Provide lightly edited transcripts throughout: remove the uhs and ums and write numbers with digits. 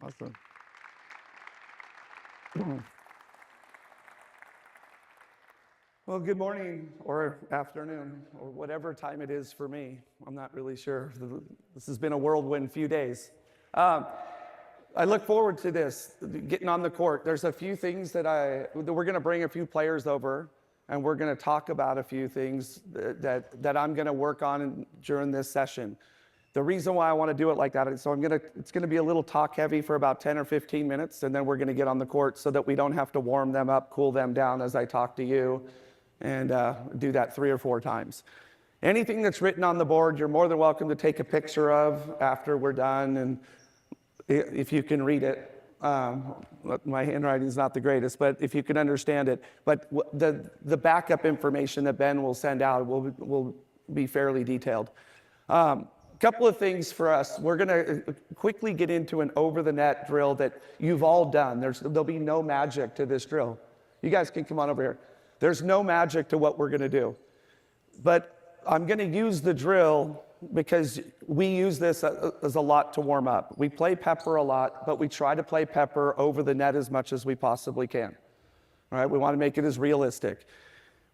Awesome. Well, good morning or afternoon or whatever time it is for me. I'm not really sure. This has been a whirlwind few days. I look forward to this, getting on the court. There's a few things that we're going to bring a few players over, and we're going to talk about a few things that I'm going to work on during this session. The reason why I want to do it like that is it's going to be a little talk heavy for about 10 or 15 minutes, and then we're going to get on the court so that we don't have to warm them up, cool them down as I talk to you, and do that 3 or 4 times. Anything that's written on the board, you're more than welcome to take a picture of after we're done, and if you can read it. My handwriting is not the greatest, but if you can understand it. But the backup information that Ben will send out will be fairly detailed. Couple of things for us. We're going to quickly get into an over-the-net drill that you've all done. There'll be no magic to this drill. You guys can come on over here. There's no magic to what we're going to do. But I'm going to use the drill because we use this as a lot to warm up. We play pepper a lot, but we try to play pepper over the net as much as we possibly can. All right? We want to make it as realistic.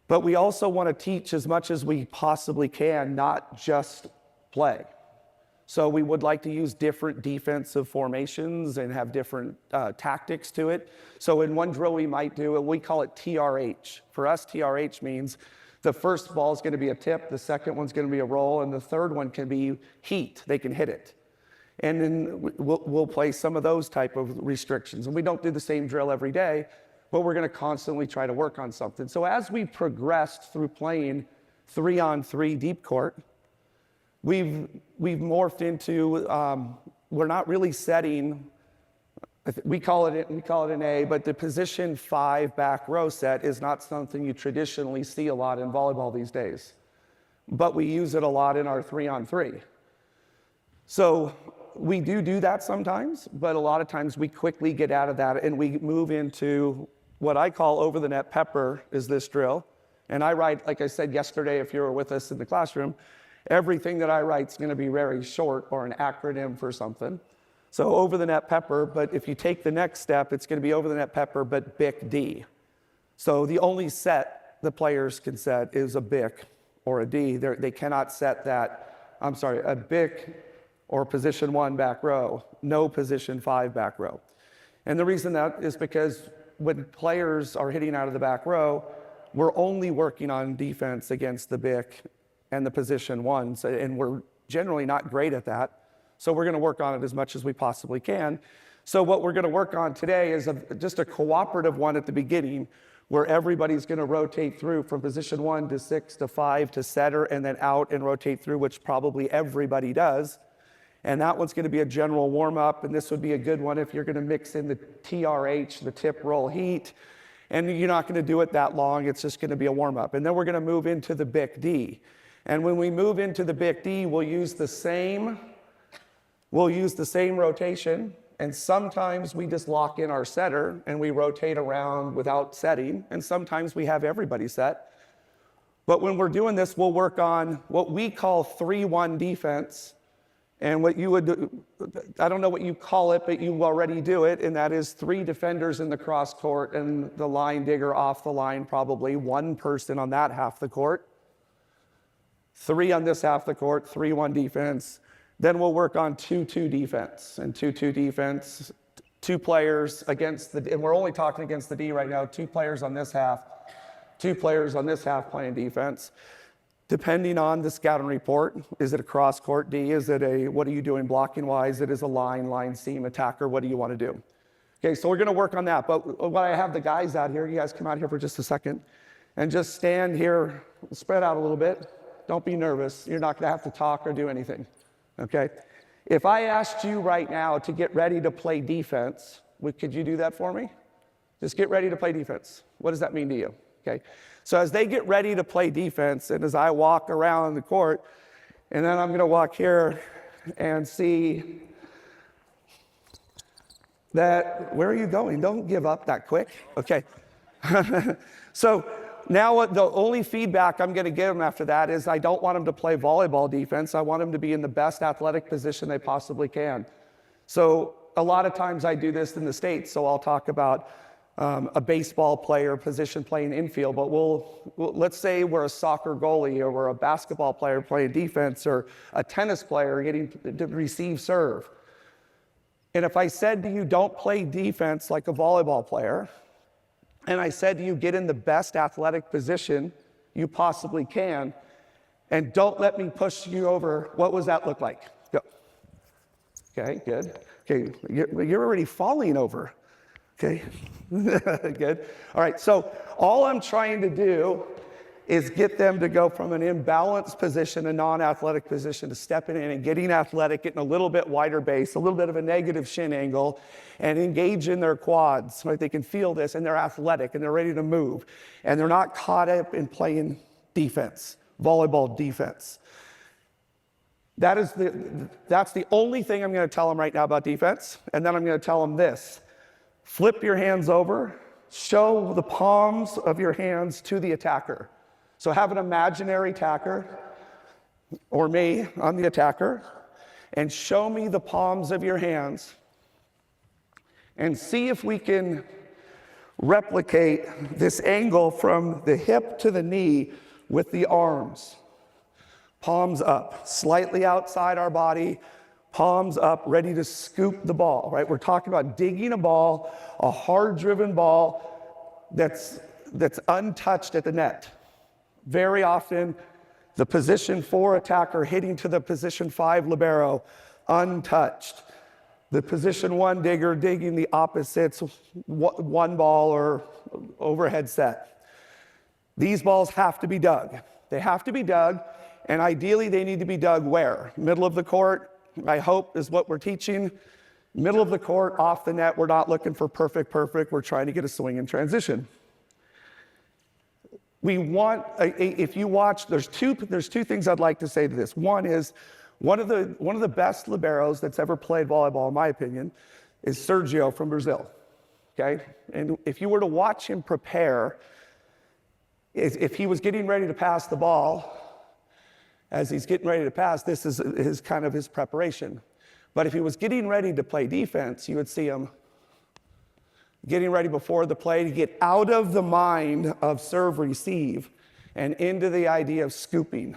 But we also want to teach as much as we possibly can, not just play. So we would like to use different defensive formations and have different tactics to it. So in one drill we might do, we call it TRH. For us, TRH means the first ball is going to be a tip, the second one's going to be a roll, and the third one can be heat. They can hit it. And then we'll play some of those type of restrictions. And we don't do the same drill every day, but we're going to constantly try to work on something. So as we progressed through playing 3-on-3 deep court, we've morphed into, we're not really setting, we call it an A, but the position 5 back row set is not something you traditionally see a lot in volleyball these days. But we use it a lot in our 3-on-3. So we do that sometimes, but a lot of times we quickly get out of that and we move into what I call over the net pepper is this drill. And I write, like I said yesterday, if you were with us in the classroom, everything that I write is going to be very short or an acronym for something. So over the net pepper, but if you take the next step, it's going to be over the net pepper, but BIC D. So the only set the players can set is a BIC or a D. They cannot set that, a BIC or position 1 back row, no position 5 back row. And the reason that is because when players are hitting out of the back row, we're only working on defense against the BIC and the position 1s, and we're generally not great at that. So we're going to work on it as much as we possibly can. So what we're going to work on today is just a cooperative one at the beginning where everybody's going to rotate through from position 1 to 6 to 5 to setter and then out and rotate through, which probably everybody does. And that one's going to be a general warm-up, and this would be a good one if you're going to mix in the TRH, the tip roll heat, and you're not going to do it that long. It's just going to be a warm-up. And then we're going to move into the BIC D. And when we move into the BIC D, we'll use the same rotation, and sometimes we just lock in our setter and we rotate around without setting, and sometimes we have everybody set. But when we're doing this, we'll work on what we call 3-1 defense, and what you would do, I don't know what you call it, but you already do it, and that is 3 defenders in the cross court and the line digger off the line, probably 1 person on that half the court. 3 on this half the court, 3-1 defense. Then we'll work on 2-2 defense. And 2-2 defense, 2 players against the, and we're only talking against the D right now, 2 players on this half, 2 players on this half playing defense. Depending on the scouting report, is it a cross court D? Is it a, what are you doing blocking wise? It is a line seam attacker. What do you want to do? Okay, so we're going to work on that. But when I have the guys out here, you guys come out here for just a second and just stand here, spread out a little bit. Don't be nervous. You're not going to have to talk or do anything, okay? If I asked you right now to get ready to play defense, could you do that for me? Just get ready to play defense. What does that mean to you, okay? So as they get ready to play defense, and as I walk around the court, and then I'm going to walk here and see that, where are you going? Don't give up that quick, okay? So now the only feedback I'm going to give them after that is I don't want them to play volleyball defense. I want them to be in the best athletic position they possibly can. So a lot of times I do this in the States, so I'll talk about a baseball player position playing infield, but let's say we're a soccer goalie, or we're a basketball player playing defense, or a tennis player getting to receive serve. And if I said to you, don't play defense like a volleyball player, and I said to you, get in the best athletic position you possibly can, and don't let me push you over, what does that look like? Go. Okay, good. Okay, you're already falling over. Okay, good. All right, so all I'm trying to do is get them to go from an imbalanced position, a non-athletic position, to stepping in and getting athletic, getting a little bit wider base, a little bit of a negative shin angle, and engage in their quads, right? They can feel this, and they're athletic, and they're ready to move, and they're not caught up in playing defense, volleyball defense. That's the only thing I'm going to tell them right now about defense, and then I'm going to tell them this. Flip your hands over, show the palms of your hands to the attacker. So have an imaginary attacker, or me, I'm the attacker, and show me the palms of your hands, and see if we can replicate this angle from the hip to the knee with the arms. Palms up, slightly outside our body, palms up, ready to scoop the ball, right? We're talking about digging a ball, a hard-driven ball that's untouched at the net. Very often, the position 4 attacker hitting to the position 5 libero, untouched. The position 1 digger digging the opposites, one ball or overhead set. These balls have to be dug. They have to be dug, and ideally they need to be dug where? Middle of the court, I hope, is what we're teaching. Middle of the court, off the net. We're not looking for perfect. We're trying to get a swing in transition. We want, if you watch, there's two things I'd like to say to this. One is, one of the best liberos that's ever played volleyball, in my opinion, is Sergio from Brazil, okay? And if you were to watch him prepare, if he was getting ready to pass the ball, as he's getting ready to pass, this is his preparation. But if he was getting ready to play defense, you would see him getting ready before the play to get out of the mind of serve receive and into the idea of scooping,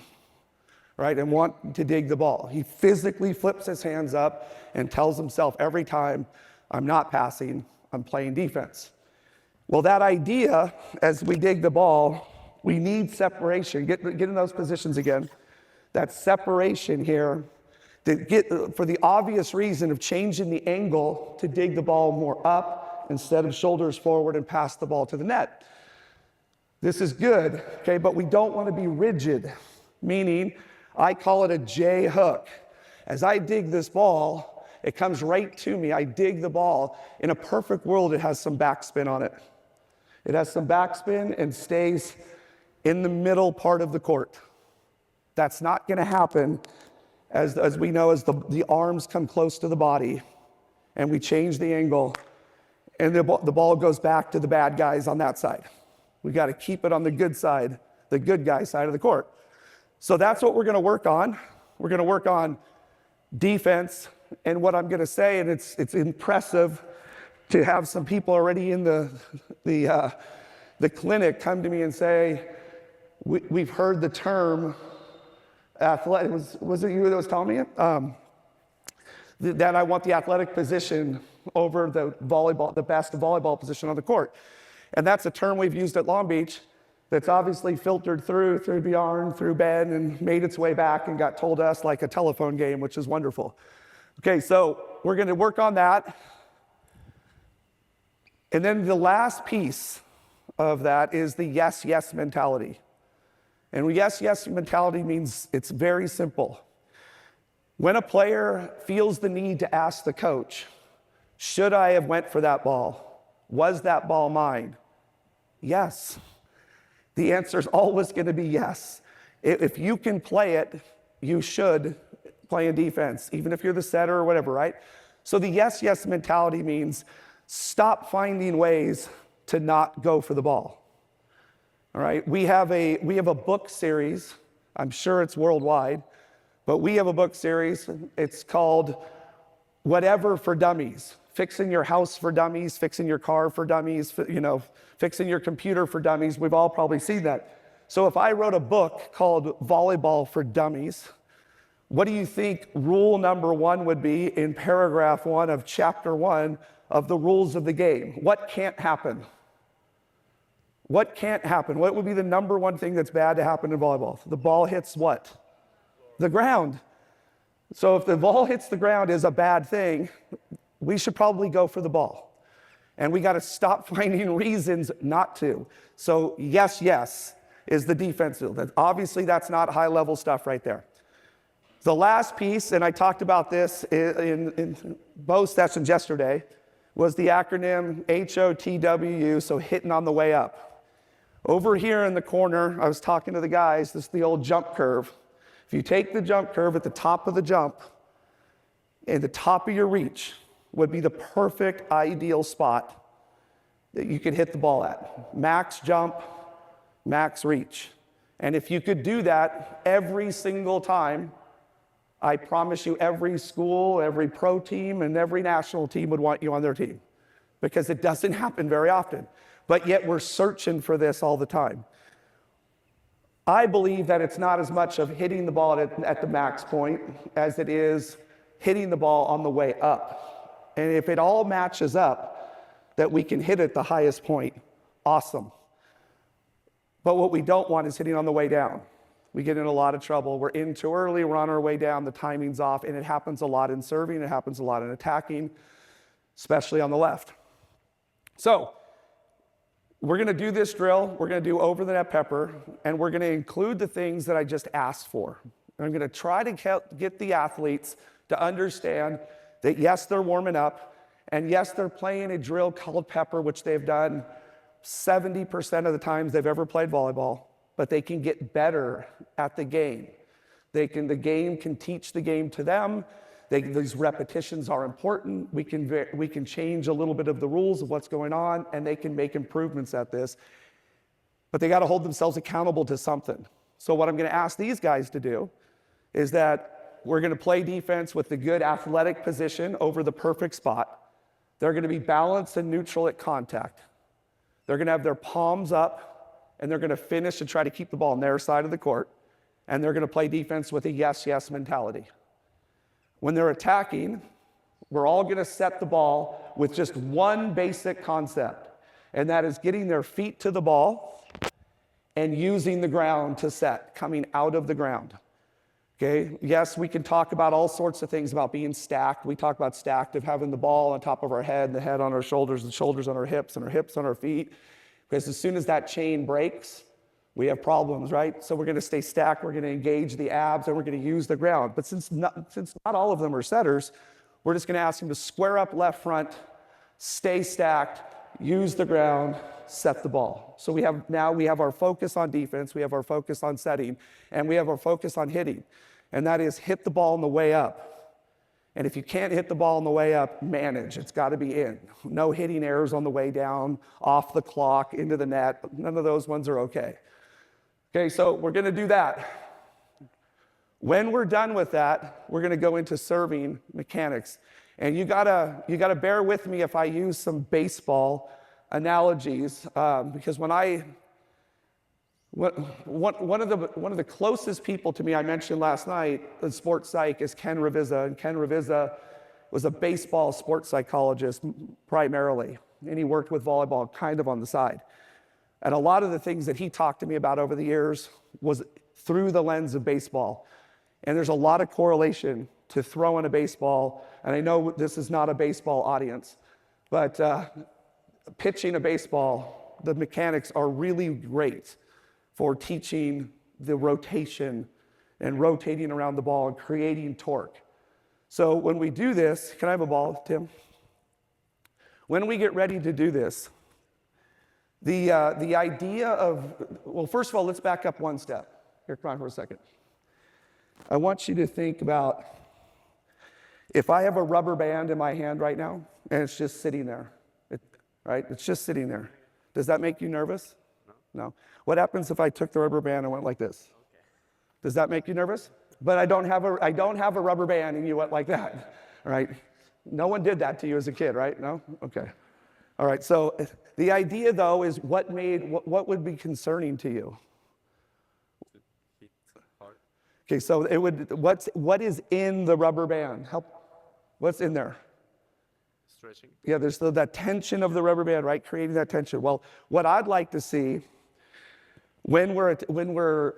right? And want to dig the ball. He physically flips his hands up and tells himself every time, I'm not passing, I'm playing defense. Well, that idea, as we dig the ball, we need separation. Get in those positions again. That separation here, for the obvious reason of changing the angle to dig the ball more up instead of shoulders forward and pass the ball to the net. This is good, okay, but we don't want to be rigid, meaning I call it a J hook. As I dig this ball, it comes right to me. I dig the ball. In a perfect world, it has some backspin on it. It has some backspin and stays in the middle part of the court. That's not going to happen as we know, as the arms come close to the body and we change the angle and the ball goes back to the bad guys on that side. We got to keep it on the good side, the good guy side of the court. So that's what we're going to work on. We're going to work on defense. And what I'm going to say, and it's impressive to have some people already in the clinic come to me and say, we've heard the term athletic. Was it you that was telling me it? That I want the athletic position over the best volleyball position on the court. And that's a term we've used at Long Beach that's obviously filtered through Bjorn, through Ben, and made its way back and got told us like a telephone game, which is wonderful. Okay, so we're going to work on that. And then the last piece of that is the yes, yes mentality. And yes, yes mentality means it's very simple. When a player feels the need to ask the coach, should I have went for that ball? Was that ball mine? Yes. The answer is always going to be yes. If you can play it, you should play in defense, even if you're the setter or whatever, right? So the yes, yes mentality means stop finding ways to not go for the ball. All right, we have a book series. I'm sure it's worldwide, but we have a book series. It's called whatever for dummies. Fixing your house for dummies, fixing your car for dummies, fixing your computer for dummies. We've all probably seen that. So if I wrote a book called Volleyball for Dummies, what do you think rule number 1 would be in paragraph 1 of chapter 1 of the rules of the game? What can't happen? What can't happen? What would be the number 1 thing that's bad to happen in volleyball? The ball hits what? The ground. So if the ball hits the ground is a bad thing, we should probably go for the ball. And we got to stop finding reasons not to. So yes is the defensive. Obviously, that's not high-level stuff right there. The last piece, and I talked about this in both sessions yesterday, was the acronym HOTWU, so hitting on the way up. Over here in the corner, I was talking to the guys, this is the old jump curve. If you take the jump curve at the top of the jump, and the top of your reach would be the perfect ideal spot that you could hit the ball at. Max jump, max reach. And if you could do that every single time, I promise you every school, every pro team, and every national team would want you on their team, because it doesn't happen very often. But yet we're searching for this all the time. I believe that it's not as much of hitting the ball at the max point as it is hitting the ball on the way up. And if it all matches up, that we can hit at the highest point, awesome. But what we don't want is hitting on the way down. We get in a lot of trouble. We're in too early, we're on our way down, the timing's off, and it happens a lot in serving, it happens a lot in attacking, especially on the left. So, we're gonna do this drill, we're gonna do over the net pepper, and we're gonna include the things that I just asked for. I'm gonna try to get the athletes to understand that yes, they're warming up, and yes, they're playing a drill called pepper, which they've done 70% of the times they've ever played volleyball, but they can get better at the game. The game can teach the game to them. These repetitions are important. We can change a little bit of the rules of what's going on, and they can make improvements at this. But they got to hold themselves accountable to something. So what I'm going to ask these guys to do is that we're going to play defense with the good athletic position over the perfect spot. They're going to be balanced and neutral at contact. They're going to have their palms up, and they're going to finish to try to keep the ball on their side of the court. And they're going to play defense with a yes mentality. When they're attacking, we're all going to set the ball with just one basic concept, and that is getting their feet to the ball and using the ground to set, coming out of the ground. Okay, yes, we can talk about all sorts of things about being stacked. We talk about stacked of having the ball on top of our head, the head on our shoulders, the shoulders on our hips, and our hips on our feet. Because as soon as that chain breaks, we have problems, right? So we're going to stay stacked, we're going to engage the abs, and we're going to use the ground. But since not all of them are setters, we're just going to ask them to square up left front, stay stacked, use the ground, set the ball. So we have our focus on defense, we have our focus on setting, and we have our focus on hitting. And that is hit the ball on the way up. And if you can't hit the ball on the way up, manage. It's got to be in. No hitting errors on the way down, off the clock, into the net. None of those ones are okay. Okay, so we're going to do that. When we're done with that, we're going to go into serving mechanics. And you gotta bear with me if I use some baseball analogies, because one of the closest people to me I mentioned last night, the sports psych, is Ken Ravizza. And Ken Ravizza was a baseball sports psychologist primarily, and he worked with volleyball kind of on the side. And a lot of the things that he talked to me about over the years was through the lens of baseball. And there's a lot of correlation to throwing a baseball, and I know this is not a baseball audience, but pitching a baseball, the mechanics are really great for teaching the rotation and rotating around the ball and creating torque. So when we do this, can I have a ball, Tim? When we get ready to do this, the idea of, well, first of all, let's back up one step. Here, come on for a second. I want you to think about, if I have a rubber band in my hand right now, and it's just sitting there, right? It's just sitting there. Does that make you nervous? No. What happens if I took the rubber band and went like this? Okay. Does that make you nervous? But I don't have a rubber band and you went like that, right? No one did that to you as a kid, right? No? Okay. All right, so the idea, though, is what would be concerning to you? Okay, so what is in the rubber band? What's in there? Stretching. Yeah, there's that tension of the rubber band, right? Creating that tension. Well, what I'd like to see when we're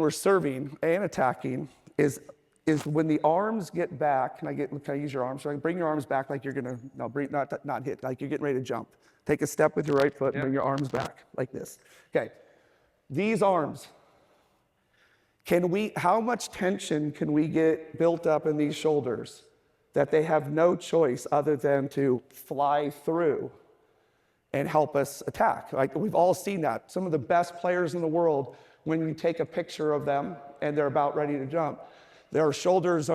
serving and attacking is when the arms get back. Can I use your arms? So bring your arms back like you're gonna not hit, like you're getting ready to jump. Take a step with your right foot and bring your arms back like this. Okay. These arms. How much tension can we get built up in these shoulders that they have no choice other than to fly through and help us attack? Like, we've all seen that. Some of the best players in the world, when you take a picture of them and they're about ready to jump, their hands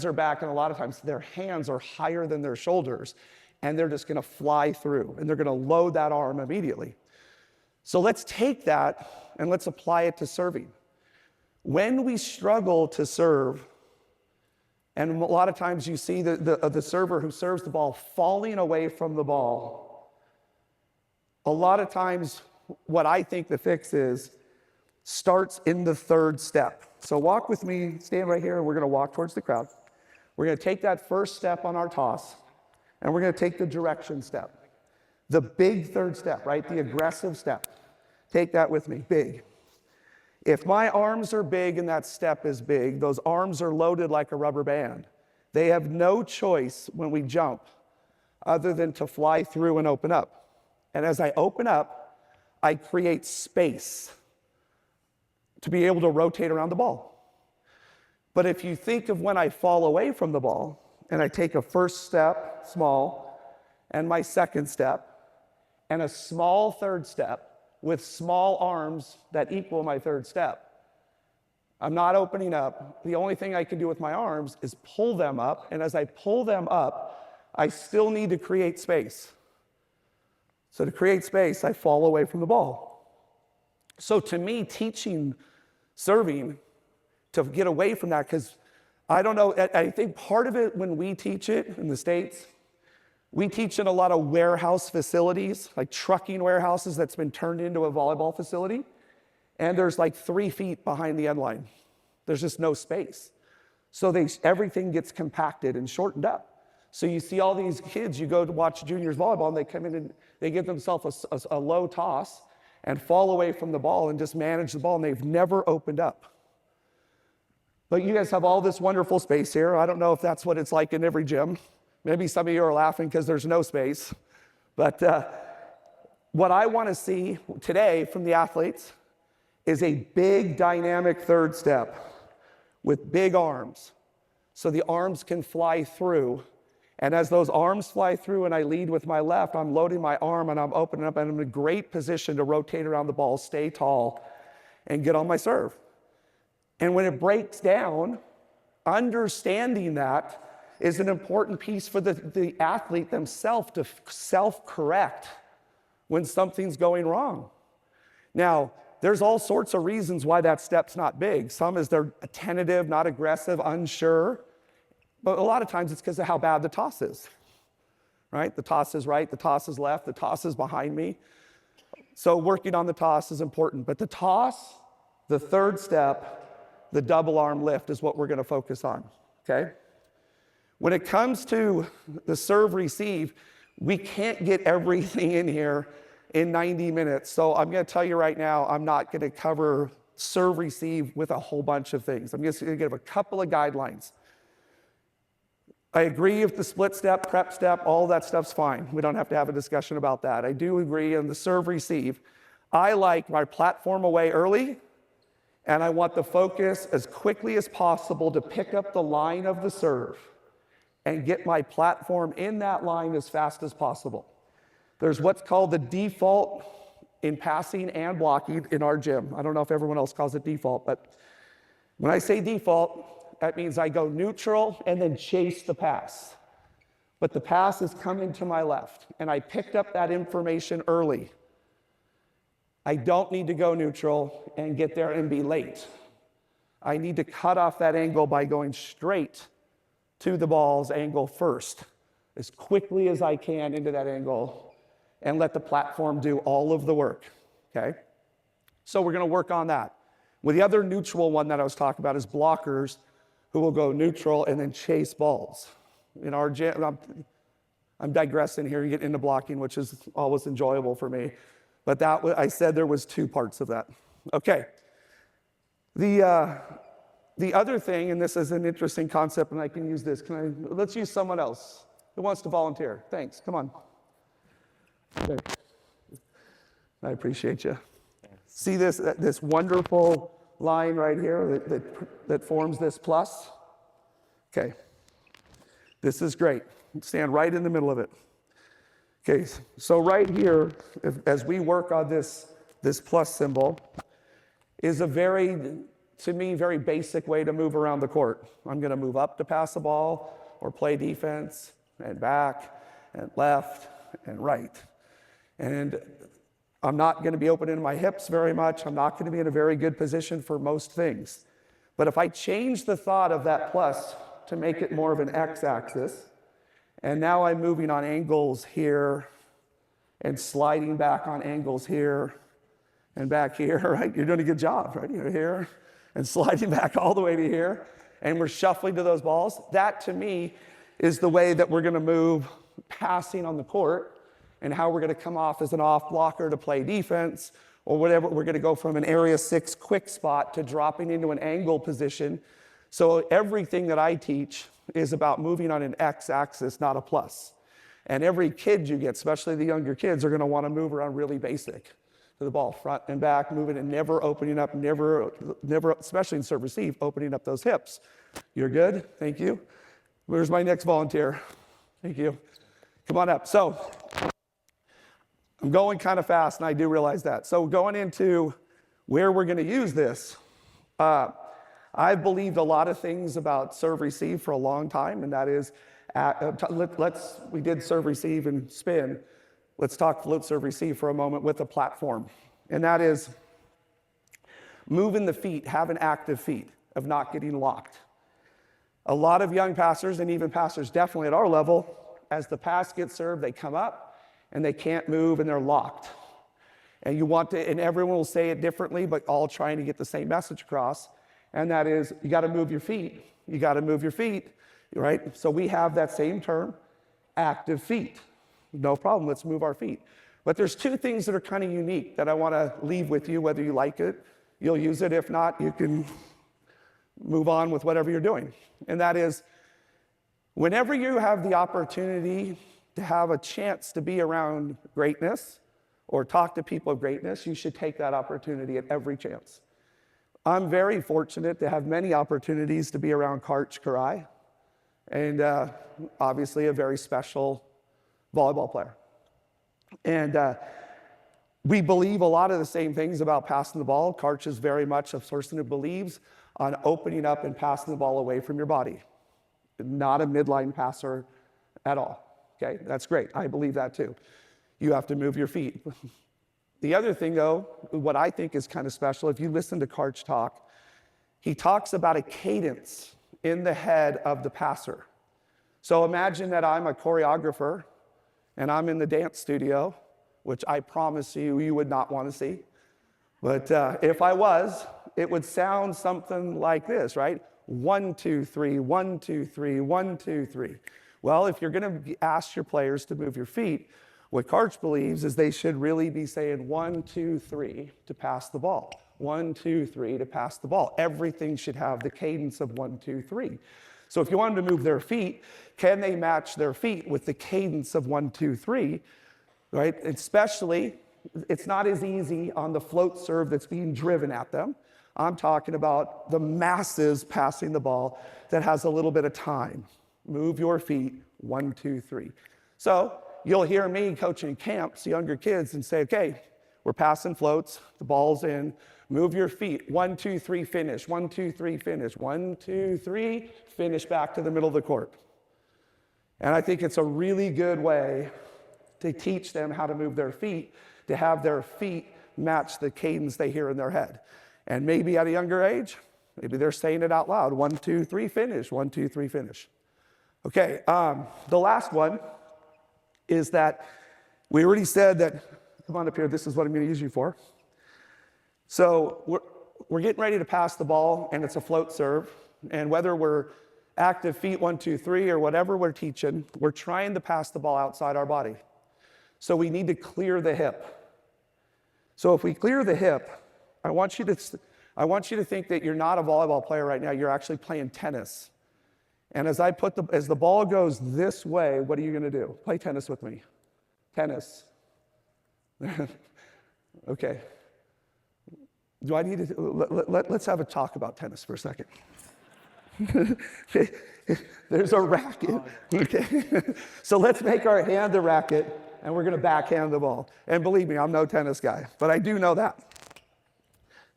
are back, and a lot of times their hands are higher than their shoulders, and they're just gonna fly through, and they're gonna load that arm immediately. So let's take that and let's apply it to serving. When we struggle to serve, and a lot of times you see the server who serves the ball falling away from the ball, a lot of times what I think the fix is starts in the third step. So walk with me, stand right here, and we're gonna walk towards the crowd. We're gonna take that first step on our toss, and we're gonna take the direction step. The big third step, right? The aggressive step. Take that with me, big. If my arms are big and that step is big, those arms are loaded like a rubber band. They have no choice when we jump other than to fly through and open up. And as I open up, I create space to be able to rotate around the ball. But if you think of when I fall away from the ball and I take a first step, small, and my second step, and a small third step, with small arms that equal my third step. I'm not opening up. The only thing I can do with my arms is pull them up, and as I pull them up, I still need to create space. So to create space, I fall away from the ball. So to me, teaching serving to get away from that, because I don't know, I think part of it when we teach it in the States, we teach in a lot of warehouse facilities, like trucking warehouses that's been turned into a volleyball facility. And there's like 3 feet behind the end line. There's just no space. So everything gets compacted and shortened up. So you see all these kids, you go to watch juniors volleyball, and they come in and they give themselves a low toss and fall away from the ball and just manage the ball, and they've never opened up. But you guys have all this wonderful space here. I don't know if that's what it's like in every gym. Maybe some of you are laughing because there's no space. But what I want to see today from the athletes is a big dynamic third step with big arms. So the arms can fly through. And as those arms fly through and I lead with my left, I'm loading my arm and I'm opening up, and I'm in a great position to rotate around the ball, stay tall, and get on my serve. And when it breaks down, understanding that is an important piece for the athlete themselves to self-correct when something's going wrong. Now, there's all sorts of reasons why that step's not big. Some is they're tentative, not aggressive, unsure. But a lot of times it's because of how bad the toss is, right? The toss is right, the toss is left, the toss is behind me. So working on the toss is important. But the toss, the third step, the double arm lift is what we're going to focus on, okay? When it comes to the serve receive, we can't get everything in here in 90 minutes. So I'm going to tell you right now, I'm not going to cover serve receive with a whole bunch of things. I'm just going to give a couple of guidelines. I agree with the split step, prep step, all that stuff's fine. We don't have to have a discussion about that. I do agree on the serve receive. I like my platform away early, and I want the focus as quickly as possible to pick up the line of the serve and get my platform in that line as fast as possible. There's what's called the default in passing and blocking in our gym. I don't know if everyone else calls it default, but when I say default, that means I go neutral and then chase the pass. But the pass is coming to my left, and I picked up that information early. I don't need to go neutral and get there and be late. I need to cut off that angle by going straight to the ball's angle first, as quickly as I can into that angle, and let the platform do all of the work, okay? So we're gonna work on that. Well, the other neutral one that I was talking about is blockers, who will go neutral and then chase balls. In our gym, I'm digressing here, getting into blocking, which is always enjoyable for me. But I said there was two parts of that. Okay. The other thing, and this is an interesting concept, and I can use this. Let's use someone else. Who wants to volunteer? Thanks, come on. Okay. I appreciate you. See this wonderful line right here that forms this plus? Okay. This is great. Stand right in the middle of it. Okay, so right here, as we work on this plus symbol, is a to me, very basic way to move around the court. I'm gonna move up to pass the ball, or play defense, and back, and left, and right. And I'm not gonna be opening my hips very much. I'm not gonna be in a very good position for most things. But if I change the thought of that plus to make it more of an x-axis, and now I'm moving on angles here, and sliding back on angles here, and back here, right? You're doing a good job, right? You're here, and sliding back all the way to here, and we're shuffling to those balls. That, to me, is the way that we're gonna move passing on the court, and how we're gonna come off as an off blocker to play defense, or whatever. We're gonna go from an area 6 quick spot to dropping into an angle position. So everything that I teach is about moving on an x-axis, not a plus. And every kid you get, especially the younger kids, are gonna wanna move around really basic to the ball, front and back, moving and never opening up, never, especially in serve receive, opening up those hips. You're good, thank you. Where's my next volunteer? Thank you. Come on up. So, I'm going kind of fast, and I do realize that. So going into where we're gonna use this, I've believed a lot of things about serve receive for a long time, and that is, we did serve receive and spin. Let's talk float serve receive for a moment with a platform. And that is moving the feet, having active feet, of not getting locked. A lot of young passers, and even passers definitely at our level, as the pass gets served, they come up and they can't move and they're locked. And and everyone will say it differently, but all trying to get the same message across. And that is, you gotta move your feet. You gotta move your feet, right? So we have that same term, active feet. No problem, let's move our feet. But there's two things that are kind of unique that I wanna leave with you, whether you like it, you'll use it. If not, you can move on with whatever you're doing. And that is, whenever you have the opportunity to have a chance to be around greatness or talk to people of greatness, you should take that opportunity at every chance. I'm very fortunate to have many opportunities to be around Karch Karai, and obviously a very special volleyball player. And we believe a lot of the same things about passing the ball. Karch is very much a person who believes on opening up and passing the ball away from your body. Not a midline passer at all. Okay, that's great. I believe that too. You have to move your feet. The other thing though, what I think is kind of special, if you listen to Karch talk, he talks about a cadence in the head of the passer. So imagine that I'm a choreographer and I'm in the dance studio, which I promise you, you would not want to see. But if I was, it would sound something like this, right? 1, 2, 3, 1, 2, 3, 1, 2, 3. Well, if you're going to ask your players to move your feet, what Karch believes is they should really be saying 1, 2, 3 to pass the ball. 1, 2, 3 to pass the ball. Everything should have the cadence of 1, 2, 3. So if you want them to move their feet, can they match their feet with the cadence of 1, 2, 3, right? Especially, it's not as easy on the float serve that's being driven at them. I'm talking about the masses passing the ball that has a little bit of time. Move your feet, 1, 2, 3. So you'll hear me coaching camps, younger kids, and say, okay, we're passing floats, the ball's in, move your feet, 1, 2, 3, finish, 1, 2, 3, finish, 1, 2, 3, finish back to the middle of the court. And I think it's a really good way to teach them how to move their feet, to have their feet match the cadence they hear in their head. And maybe at a younger age, maybe they're saying it out loud, 1, 2, 3, finish, 1, 2, 3, finish. Okay, the last one is that we already said that, come on up here, this is what I'm gonna use you for. So we're getting ready to pass the ball and it's a float serve. And whether we're active feet 1, 2, 3 or whatever we're teaching, we're trying to pass the ball outside our body. So we need to clear the hip. So if we clear the hip, I want you to think that you're not a volleyball player right now, you're actually playing tennis. And as the ball goes this way, what are you gonna do? Play tennis with me. Tennis. Okay. Do I need to, let's have a talk about tennis for a second. There's a racket, okay? So let's make our hand the racket and we're gonna backhand the ball. And believe me, I'm no tennis guy, but I do know that.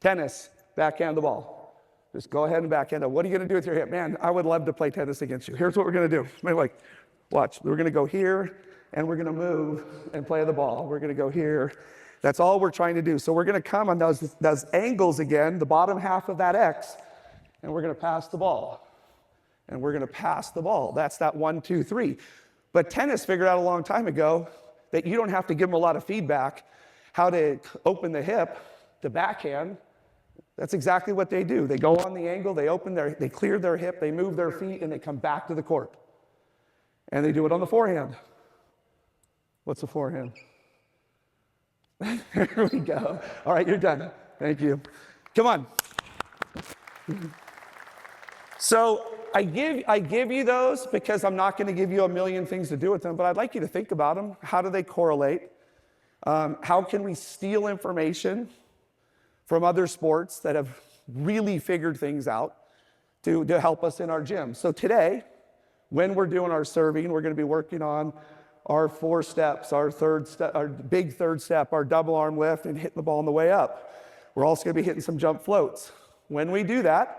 Tennis, backhand the ball. Just go ahead and backhand it. What are you gonna do with your hip? Man, I would love to play tennis against you. Here's what we're gonna do. Like, watch, we're gonna go here and we're gonna move and play the ball. We're gonna go here. That's all we're trying to do. So we're gonna come on those angles again, the bottom half of that X, and we're gonna pass the ball. And we're gonna pass the ball. That's that 1, 2, 3. But tennis figured out a long time ago that you don't have to give them a lot of feedback how to open the hip to backhand. That's exactly what they do. They go on the angle, they clear their hip, they move their feet, and they come back to the court. And they do it on the forehand. What's the forehand? There we go. All right, you're done. Thank you. Come on. So I give you those because I'm not going to give you a million things to do with them, but I'd like you to think about them. How do they correlate? How can we steal information from other sports that have really figured things out to help us in our gym? So today, when we're doing our serving, we're going to be working on our 4 steps, our big third step, our double arm lift, and hitting the ball on the way up. We're also going to be hitting some jump floats. When we do that,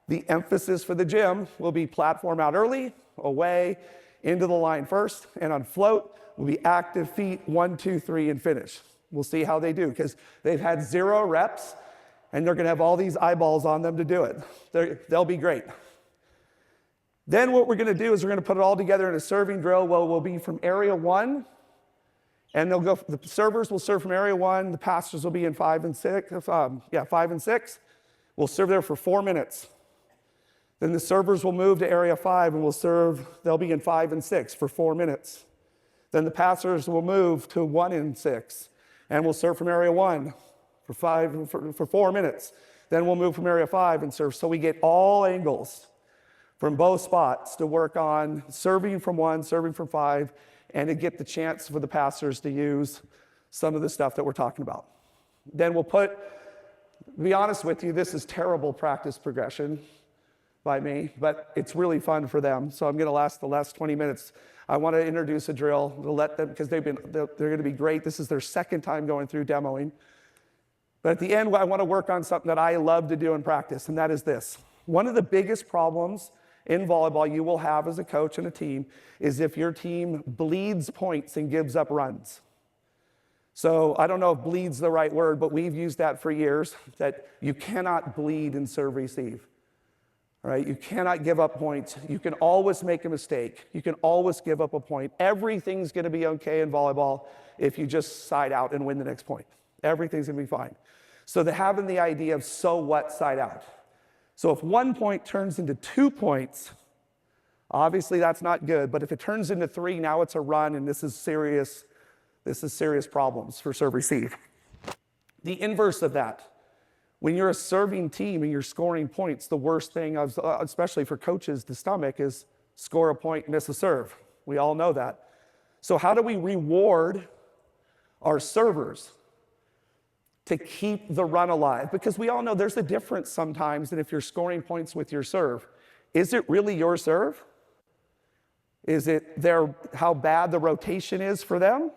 the emphasis for the gym will be platform out early, away, into the line first, and on float, will be active feet 1, 2, 3, and finish. We'll see how they do, because they've had 0 reps, and they're going to have all these eyeballs on them to do it. They'll be great. Then what we're going to do is we're going to put it all together in a serving drill. Well, we'll be from area 1, and the servers will serve from area 1. The passers will be in 5 and 6. 5 and 6. We'll serve there for 4 minutes. Then the servers will move to area 5, and they'll be in 5 and 6 for 4 minutes. Then the passers will move to 1 and 6, and we'll serve from area 1 for 4 minutes. Then we'll move from area 5 and serve. So we get all angles from both spots to work on serving from 1, serving from 5, and to get the chance for the passers to use some of the stuff that we're talking about. Then to be honest with you, this is terrible practice progression by me, but it's really fun for them. So I'm gonna last the last 20 minutes. I wanna introduce a drill to let them, because they're gonna be great. This is their second time going through demoing. But at the end, I wanna work on something that I love to do in practice, and that is this. One of the biggest problems in volleyball you will have as a coach and a team is if your team bleeds points and gives up runs. So I don't know if bleed's the right word, but we've used that for years, that you cannot bleed in serve receive. All right, you cannot give up points. You can always make a mistake. You can always give up a point. Everything's gonna be okay in volleyball if you just side out and win the next point. Everything's gonna be fine. So they're having the idea of so what side out. So if 1 point turns into 2 points, obviously that's not good, but if it turns into 3, now it's a run, and this is serious problems for serve receive. The inverse of that, when you're a serving team and you're scoring points, the worst thing, especially for coaches to stomach, is score a point, miss a serve. We all know that. So how do we reward our servers to keep the run alive? Because we all know there's a difference sometimes, and if you're scoring points with your serve, is it really your serve? Is it how bad the rotation is for them?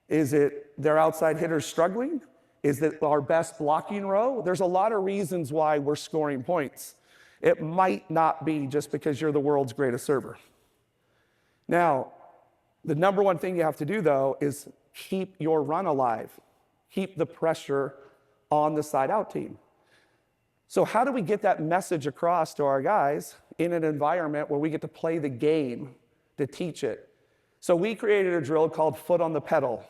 Is it their outside hitters struggling? Is it our best blocking row? There's a lot of reasons why we're scoring points. It might not be just because you're the world's greatest server. Now, the number one thing you have to do, though, is keep your run alive. Keep the pressure on the side out team. So how do we get that message across to our guys in an environment where we get to play the game to teach it. So we created a drill called foot on the pedal.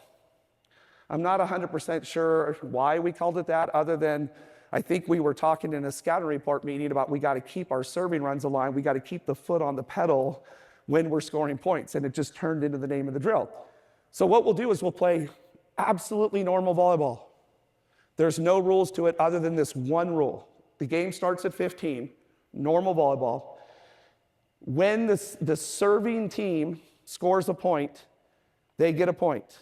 I'm not 100% sure why we called it that, other than I think we were talking in a scouting report meeting about we got to keep our serving runs aligned, we got to keep the foot on the pedal when we're scoring points, and it just turned into the name of the drill. So what we'll do is we'll play absolutely normal volleyball. There's no rules to it other than this one rule. The game starts at 15, normal volleyball. When the serving team scores a point, they get a point.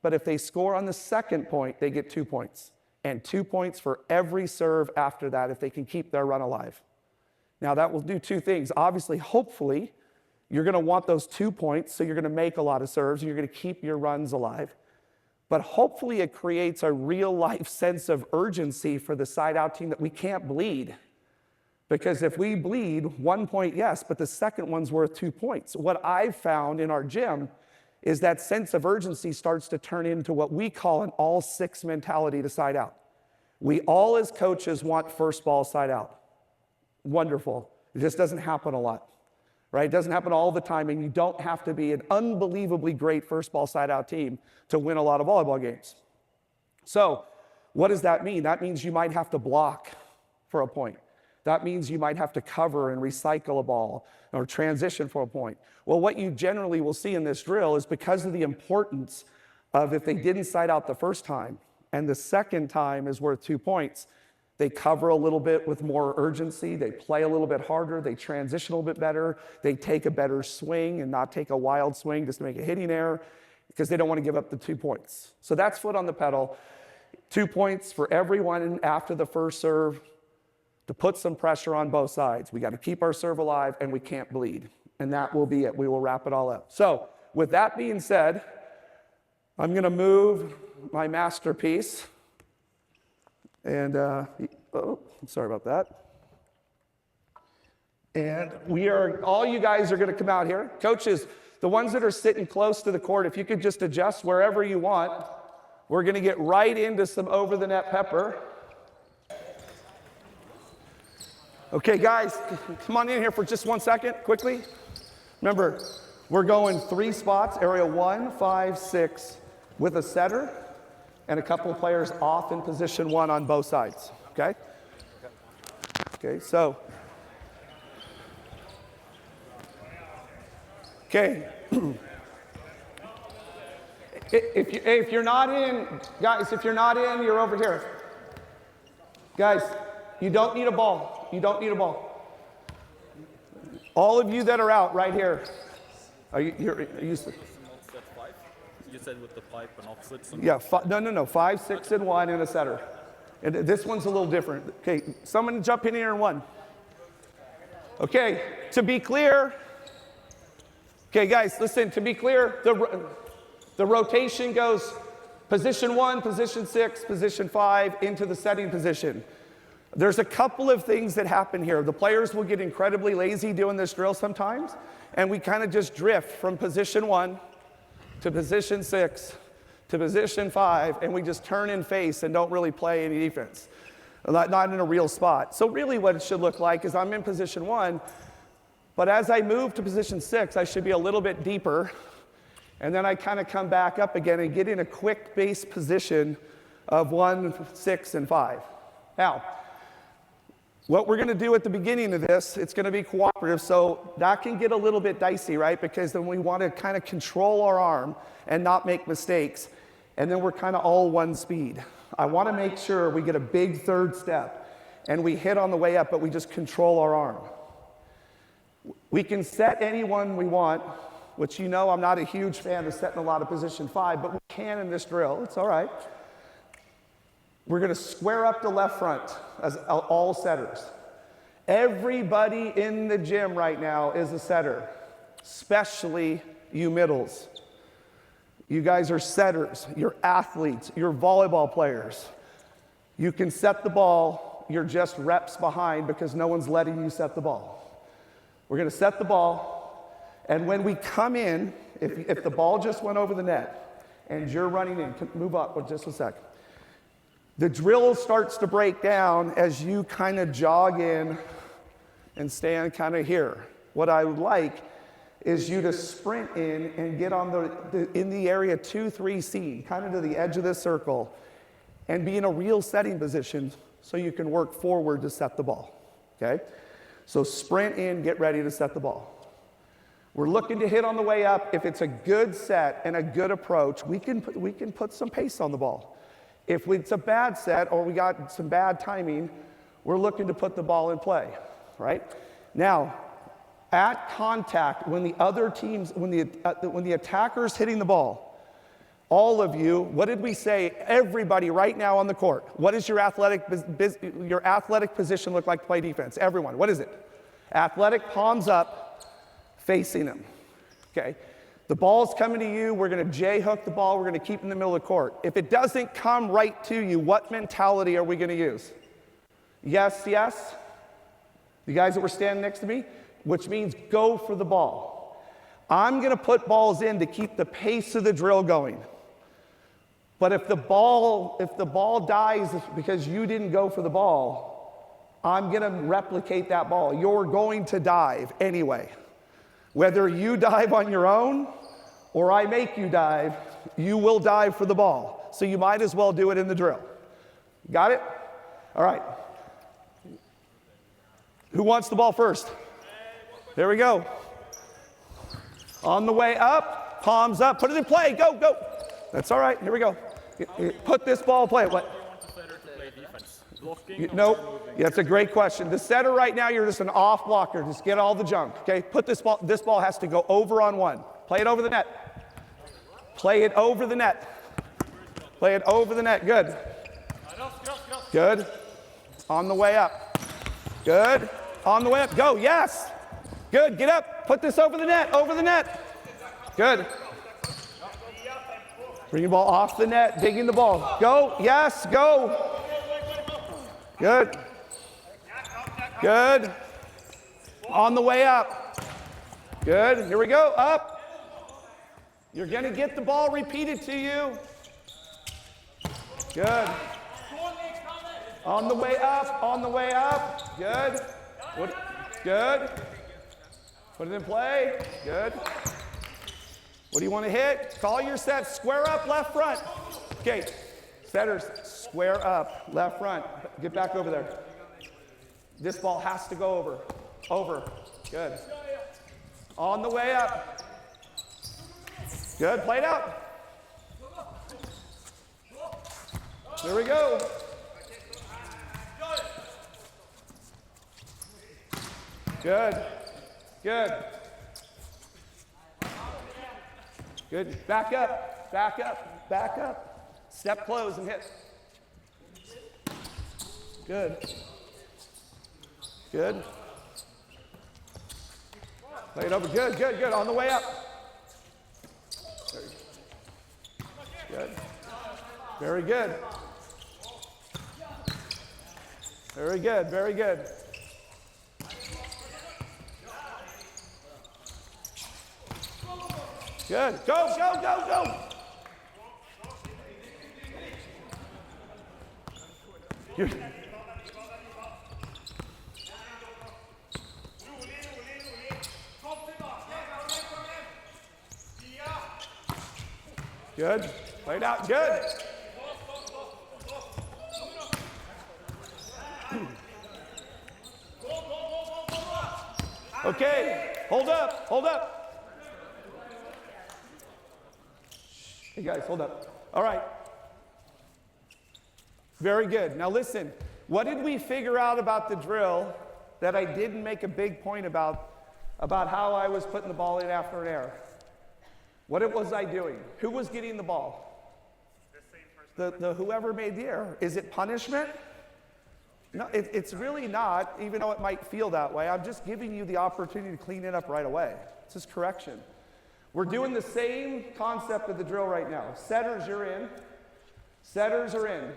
But if they score on the second point, they get 2 points. And 2 points for every serve after that if they can keep their run alive. Now that will do two things. Obviously, hopefully, you're going to want those 2 points, so you're going to make a lot of serves, and you're going to keep your runs alive. But hopefully it creates a real-life sense of urgency for the side-out team that we can't bleed. Because if we bleed, 1 point, yes, but the second one's worth 2 points. What I've found in our gym is that sense of urgency starts to turn into what we call an all-six mentality to side out. We all, as coaches, want first ball side out. Wonderful. It just doesn't happen a lot. Right? It doesn't happen all the time, and you don't have to be an unbelievably great first ball side out team to win a lot of volleyball games. So what does that mean? That means you might have to block for a point. That means you might have to cover and recycle a ball or transition for a point. Well, what you generally will see in this drill is because of the importance of if they didn't side out the first time and the second time is worth 2 points, they cover a little bit with more urgency, they play a little bit harder, they transition a little bit better, they take a better swing and not take a wild swing just to make a hitting error because they don't want to give up the 2 points. So that's foot on the pedal. 2 points for everyone after the first serve to put some pressure on both sides. We got to keep our serve alive and we can't bleed. And that will be it. We will wrap it all up. So with that being said, I'm going to move my masterpiece. And, sorry about that. And all you guys are going to come out here. Coaches, the ones that are sitting close to the court, if you could just adjust wherever you want, we're going to get right into some over-the-net pepper. Okay, guys, come on in here for just 1 second, quickly. Remember, we're going 3 spots, area 1, 5, 6, with a setter. And a couple of players off in position 1 on both sides, okay? Okay, so. Okay. If you're not in, guys, if you're not in, you're over here. Guys, you don't need a ball. You don't need a ball. All of you that are out right here, are you You said with the pipe and opposites? Yeah, no. 5, 6, and 1 in a setter. And this one's a little different. Okay, someone jump in here in 1. Okay, to be clear. Okay, guys, listen, to be clear, the rotation goes position 1, position 6, position 5, into the setting position. There's a couple of things that happen here. The players will get incredibly lazy doing this drill sometimes, and we kind of just drift from position 1 to position 6, to position 5, and we just turn and face and don't really play any defense. Not in a real spot. So really what it should look like is I'm in position 1, but as I move to position 6, I should be a little bit deeper, and then I kind of come back up again and get in a quick base position of 1, 6, and 5. Now, what we're going to do at the beginning of this, it's going to be cooperative, so that can get a little bit dicey, right? Because then we want to kind of control our arm and not make mistakes, and then we're kind of all one speed. I want to make sure we get a big third step, and we hit on the way up, but we just control our arm. We can set anyone we want, which you know I'm not a huge fan of setting a lot of position 5, but we can in this drill. It's all right. We're going to square up the left front as all setters. Everybody in the gym right now is a setter, especially you middles. You guys are setters, you're athletes, you're volleyball players. You can set the ball, you're just reps behind because no one's letting you set the ball. We're going to set the ball, and when we come in, if the ball just went over the net and you're running in, move up for just a second. The drill starts to break down as you kind of jog in and stand kind of here. What I would like is you to sprint in and get on in the area 2-3C, kind of to the edge of this circle, and be in a real setting position so you can work forward to set the ball, okay? So sprint in, get ready to set the ball. We're looking to hit on the way up. If it's a good set and a good approach, we can put some pace on the ball. If it's a bad set or we got some bad timing, we're looking to put the ball in play, right? Now, at contact, when the other teams, when the attacker's hitting the ball, all of you, what did we say? Everybody right now on the court, what does your athletic position look like to play defense? Everyone, what is it? Athletic, palms up, facing them, okay? The ball's coming to you, we're gonna J-hook the ball, we're gonna keep in the middle of the court. If it doesn't come right to you, what mentality are we gonna use? Yes, yes? The guys that were standing next to me? Which means go for the ball. I'm gonna put balls in to keep the pace of the drill going. But if the ball dies because you didn't go for the ball, I'm gonna replicate that ball. You're going to dive anyway. Whether you dive on your own or I make you dive, you will dive for the ball. So you might as well do it in the drill. Got it? All right. Who wants the ball first? There we go. On the way up, palms up, put it in play, go, go. That's all right, here we go. Put this ball in play. What? Nope, that's a great question. The setter right now, you're just an off blocker. Just get all the junk, okay? Put this ball has to go over on one. Play it over the net. Play it over the net. Play it over the net, good. Good. On the way up. Good. On the way up, go, yes. Good, get up, put this over the net, over the net. Good. Bring the ball off the net, digging the ball. Go, yes, go. Good. Good. On the way up. Good, here we go, up. You're gonna get the ball repeated to you. Good. On the way up, on the way up. Good. Good. Put it in play. Good. What do you want to hit? Call your set. Square up, left front. Okay. Setters, square up, left front. Get back over there. This ball has to go over. Over. Good. On the way up. Good. Play it out. There we go. Good. Good. Good. Back up. Back up. Back up. Step close and hit. Good. Good. Play it over. Good, good, good. On the way up. Good. Very good. Very good, very good. Good. Go, go, go, go. You're... Good. Play it out. Good. Okay. Hold up. Hold up. Hey guys, hold up. All right. Very good. Now listen, what did we figure out about the drill that I didn't make a big point about how I was putting the ball in after an error? What was I doing? Who was getting the ball? The whoever made the error. Is it punishment? No, it's really not, even though it might feel that way. I'm just giving you the opportunity to clean it up right away. It's just correction. We're doing the same concept of the drill right now. Setters, you're in. Setters are in.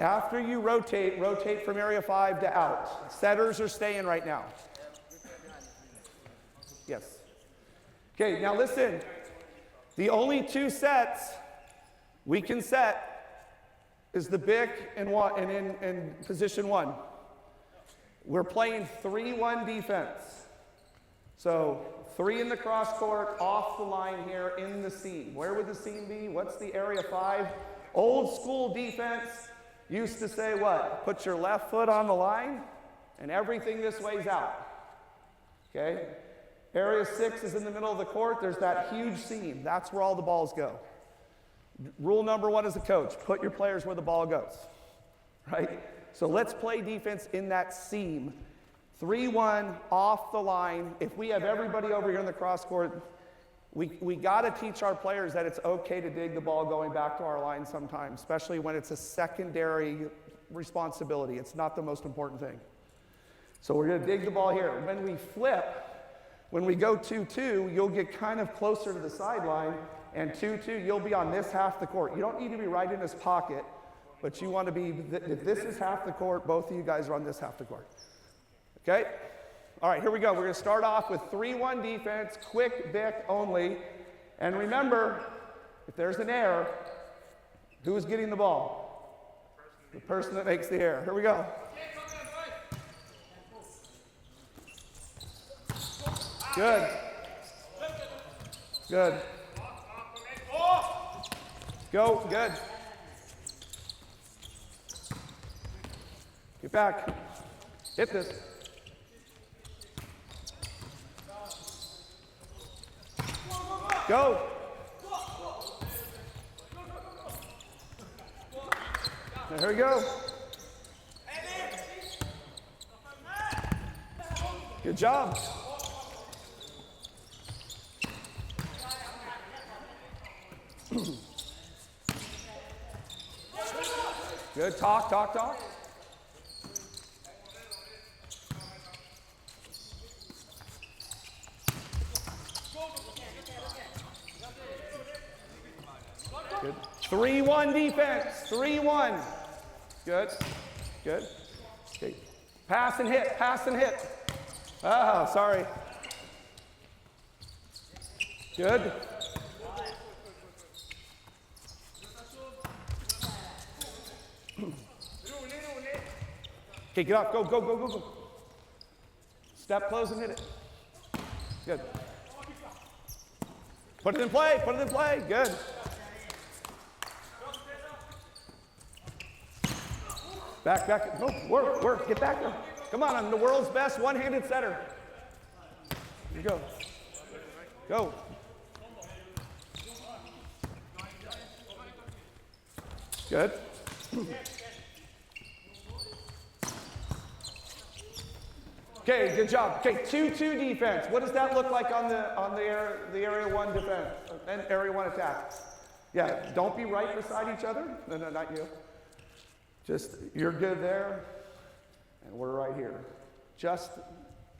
After you rotate, rotate from area 5 to out. Setters are staying right now. Yes. Okay, now listen. The only two sets we can set is the bick and in position 1. We're playing 3-1 defense. So 3 in the cross court, off the line here in the seam. Where would the seam be? What's the area 5? Old school defense used to say what? Put your left foot on the line and everything this way's out. Okay? Area 6 is in the middle of the court. There's that huge seam. That's where all the balls go. Rule number 1 as a coach, put your players where the ball goes. Right? So let's play defense in that seam. 3-1 off the line. If we have everybody over here in the cross court, we got to teach our players that it's okay to dig the ball going back to our line sometimes, especially when it's a secondary responsibility. It's not the most important thing. So we're going to dig the ball here. When we flip, when we go 2-2, you'll get kind of closer to the sideline, and 2-2, you'll be on this half the court. You don't need to be right in his pocket, but you want to be, if this is half the court, both of you guys are on this half the court. Okay? All right, here we go. We're going to start off with 3-1 defense, quick Vic only. And remember, if there's an error, who's getting the ball? The person that makes the error. Here we go. Good. Good. Go. Good. Get back. Hit this. Go. There we go. Good job. Good. Talk. Good. 3-1 defense. 3-1. Good. Okay. Pass and hit. Oh, sorry. Good. Okay, get off. Go. Step, close, and hit it. Good. Put it in play. Good. Back. No, work. Get back there. Come on, I'm the world's best one-handed setter. Here you go. Good. Okay, good job. Okay, 2-2 defense. What does that look like on the area 1 defense and area 1 attack? Yeah, don't be right beside each other. No, not you. Just, you're good there, and we're right here, just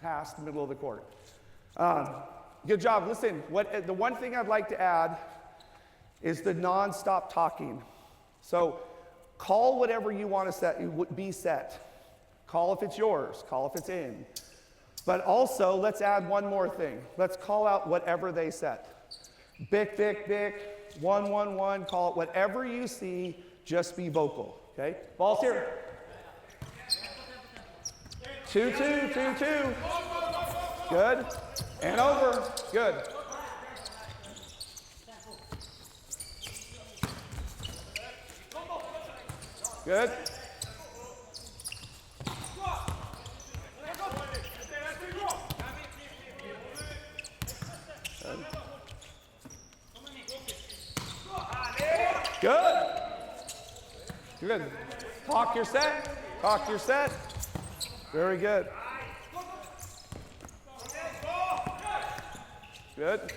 past the middle of the court. Good job. Listen, the one thing I'd like to add is the non-stop talking. So call whatever you want to be set. Call if it's yours. Call if it's in. But also, let's add one more thing. Let's call out whatever they set. Bick, 1-1-1. Call it whatever you see. Just be vocal. Okay? Ball's here. 2-2. Good. And over. Good. Good. Good. Talk your set. Very good. Good.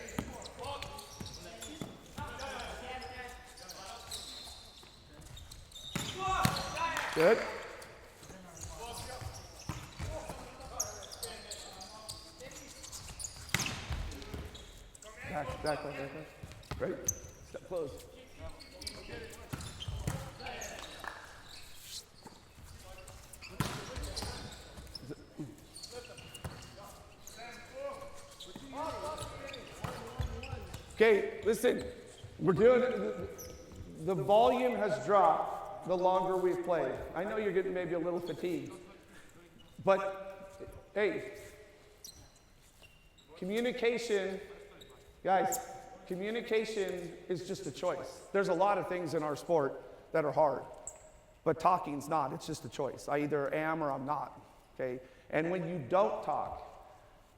Good. Back. Great. Step close. Okay, listen, we're doing it. The volume has dropped the longer we've played. I know you're getting maybe a little fatigued. But, hey, communication, guys, communication is just a choice. There's a lot of things in our sport that are hard, but talking's not. It's just a choice. I either am or I'm not, okay? And when you don't talk,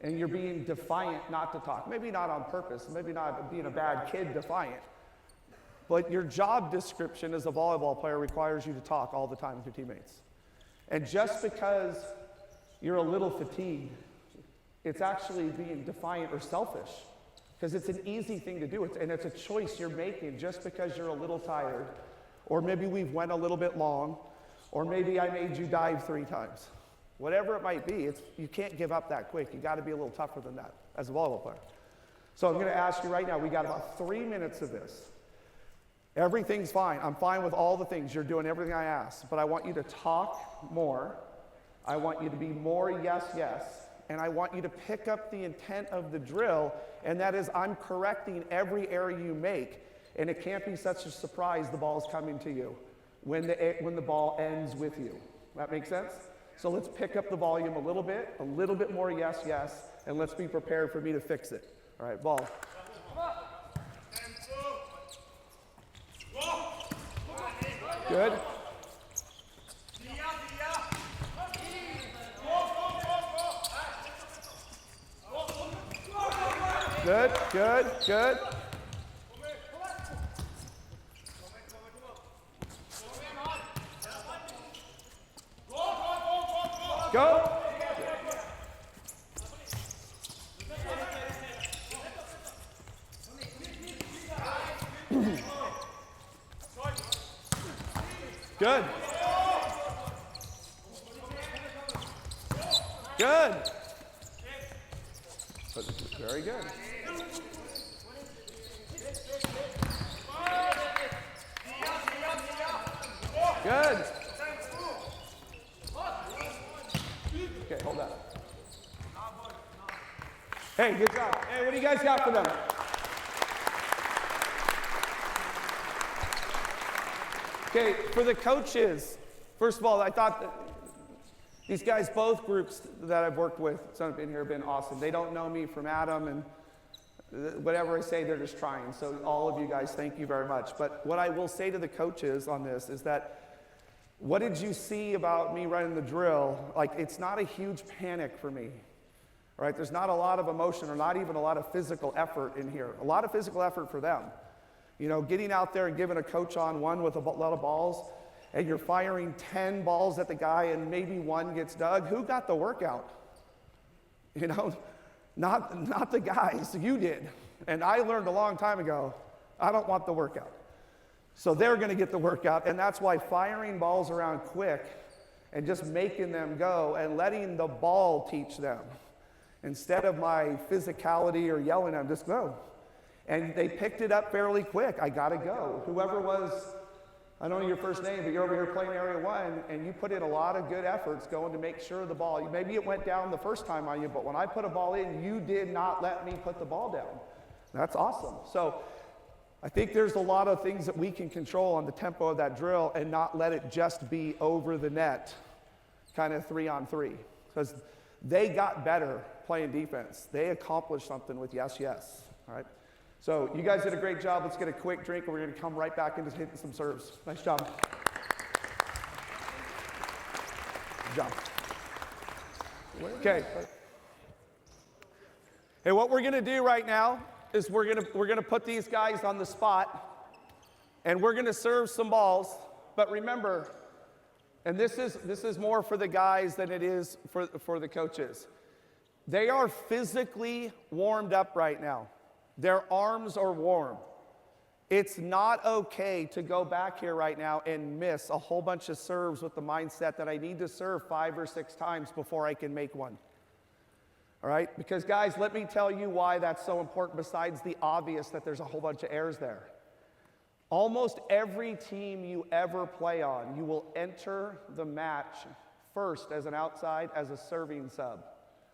and you're being defiant not to talk, maybe not on purpose, maybe not being a bad kid defiant, but your job description as a volleyball player requires you to talk all the time with your teammates. And just because you're a little fatigued, it's actually being defiant or selfish, because it's an easy thing to do, and it's a choice you're making just because you're a little tired, or maybe we've went a little bit long, or maybe I made you dive 3 times. Whatever it might be, you can't give up that quick. You got to be a little tougher than that as a volleyball player. So I'm going to ask you right now, we got about 3 minutes of this. Everything's fine. I'm fine with all the things. You're doing everything I asked, but I want you to talk more. I want you to be more yes, yes, and I want you to pick up the intent of the drill, and that is I'm correcting every error you make, and it can't be such a surprise the ball's coming to you when the ball ends with you. That make sense? So let's pick up the volume a little bit more yes, yes, and let's be prepared for me to fix it. All right, ball. Good. Good, good, good. Go. Good. Good. Very good. Good. Okay, hold on. Hey, good job. Hey, what do you guys got for them? Okay, for the coaches, first of all, I thought that these guys, both groups that I've worked with, some in here have been awesome. They don't know me from Adam, and whatever I say, they're just trying. So all of you guys, thank you very much. But what I will say to the coaches on this is that, what did you see about me running the drill? Like, it's not a huge panic for me, right? There's not a lot of emotion or not even a lot of physical effort in here. A lot of physical effort for them. You know, getting out there and giving a coach on one with a lot of balls, and you're firing 10 balls at the guy and maybe one gets dug, who got the workout? You know, not the guys, you did. And I learned a long time ago, I don't want the workout. So they're gonna get the workout, and that's why firing balls around quick and just making them go and letting the ball teach them, instead of my physicality or yelling at them, just go. And they picked it up fairly quick. I gotta go. Whoever was, I don't know your first name, but you're over here playing area 1, and you put in a lot of good efforts going to make sure the ball, maybe it went down the first time on you, but when I put a ball in, you did not let me put the ball down. That's awesome. So I think there's a lot of things that we can control on the tempo of that drill and not let it just be over the net, kind of 3-on-3. Because they got better playing defense. They accomplished something with yes, yes. All right. So you guys did a great job. Let's get a quick drink, and we're going to come right back into hitting some serves. Nice job. Good job. Okay. Hey, what we're going to do right now is we're going to put these guys on the spot, and we're going to serve some balls. But remember, and this is more for the guys than it is for the coaches. They are physically warmed up right now. Their arms are warm. It's not okay to go back here right now and miss a whole bunch of serves with the mindset that I need to serve 5 or 6 times before I can make one. All right? Because guys, let me tell you why that's so important besides the obvious that there's a whole bunch of errors there. Almost every team you ever play on, you will enter the match first as an outside, as a serving sub.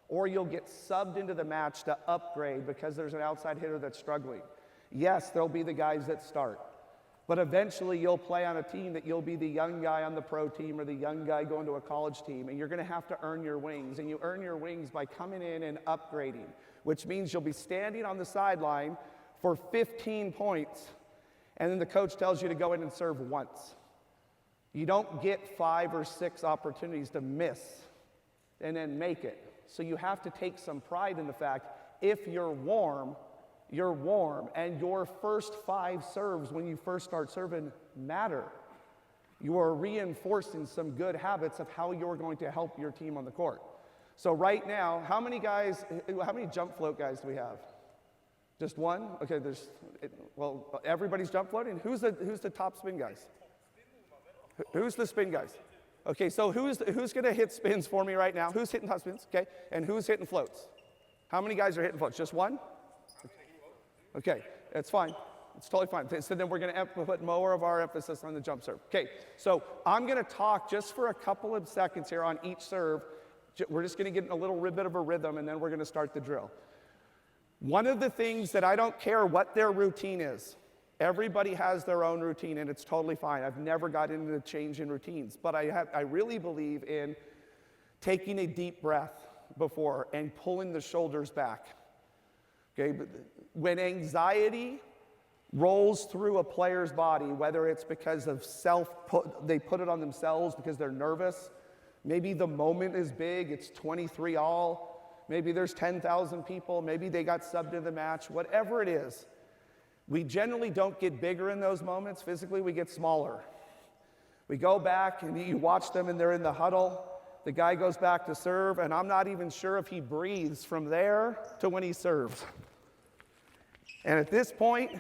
Or you'll get subbed into the match to upgrade because there's an outside hitter that's struggling. Yes, there'll be the guys that start. But eventually you'll play on a team that you'll be the young guy on the pro team or the young guy going to a college team, and you're going to have to earn your wings. And you earn your wings by coming in and upgrading, which means you'll be standing on the sideline for 15 points, and then the coach tells you to go in and serve once. You don't get 5 or 6 opportunities to miss and then make it. So you have to take some pride in the fact, if you're warm, and your first 5 serves when you first start serving matter. You are reinforcing some good habits of how you're going to help your team on the court. So right now, how many jump float guys do we have? Just one? Okay, everybody's jump floating. Who's the top spin guys? Who's the spin guys? Okay, so who's gonna hit spins for me right now? Who's hitting top spins? Okay, and who's hitting floats? How many guys are hitting floats? Just one? Okay, that's fine. It's totally fine. So then we're going to put more of our emphasis on the jump serve. Okay, so I'm going to talk just for a couple of seconds here on each serve. We're just going to get in a little bit of a rhythm, and then we're going to start the drill. One of the things that I don't care what their routine is. Everybody has their own routine, and it's totally fine. I've never got into the change in routines, but I really believe in taking a deep breath before and pulling the shoulders back. Okay, when anxiety rolls through a player's body, whether it's because of they put it on themselves because they're nervous, maybe the moment is big, it's 23 all, maybe there's 10,000 people, maybe they got subbed in the match, whatever it is, we generally don't get bigger in those moments. Physically, we get smaller. We go back and you watch them and they're in the huddle. The guy goes back to serve, and I'm not even sure if he breathes from there to when he serves. And at this point,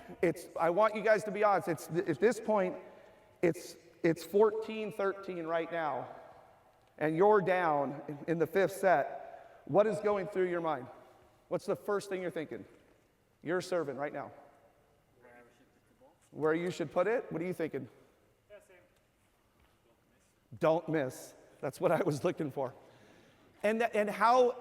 I want you guys to be honest, at this point, it's 14-13 right now, and you're down in the 5th set. What is going through your mind? What's the first thing you're thinking? You're serving right now. Where you should put it? What are you thinking? Don't miss. That's what I was looking for. And how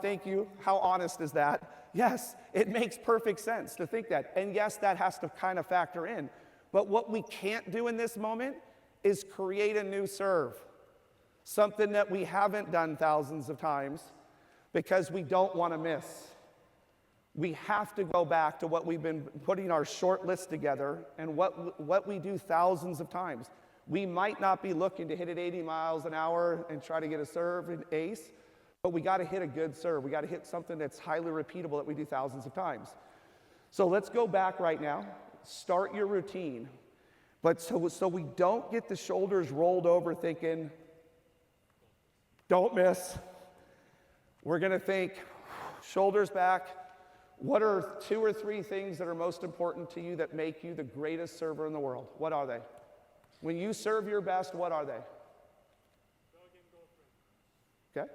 thank you, how honest is that? Yes, it makes perfect sense to think that. And yes, that has to kind of factor in. But what we can't do in this moment is create a new serve. Something that we haven't done thousands of times because we don't want to miss. We have to go back to what we've been putting our short list together and what we do thousands of times. We might not be looking to hit it 80 miles an hour and try to get a serve and ace, but we got to hit a good serve. We got to hit something that's highly repeatable that we do thousands of times. So let's go back right now. Start your routine. But so we don't get the shoulders rolled over thinking, don't miss. We're going to think, shoulders back. What are 2 or 3 things that are most important to you that make you the greatest server in the world? What are they? When you serve your best, what are they? Okay.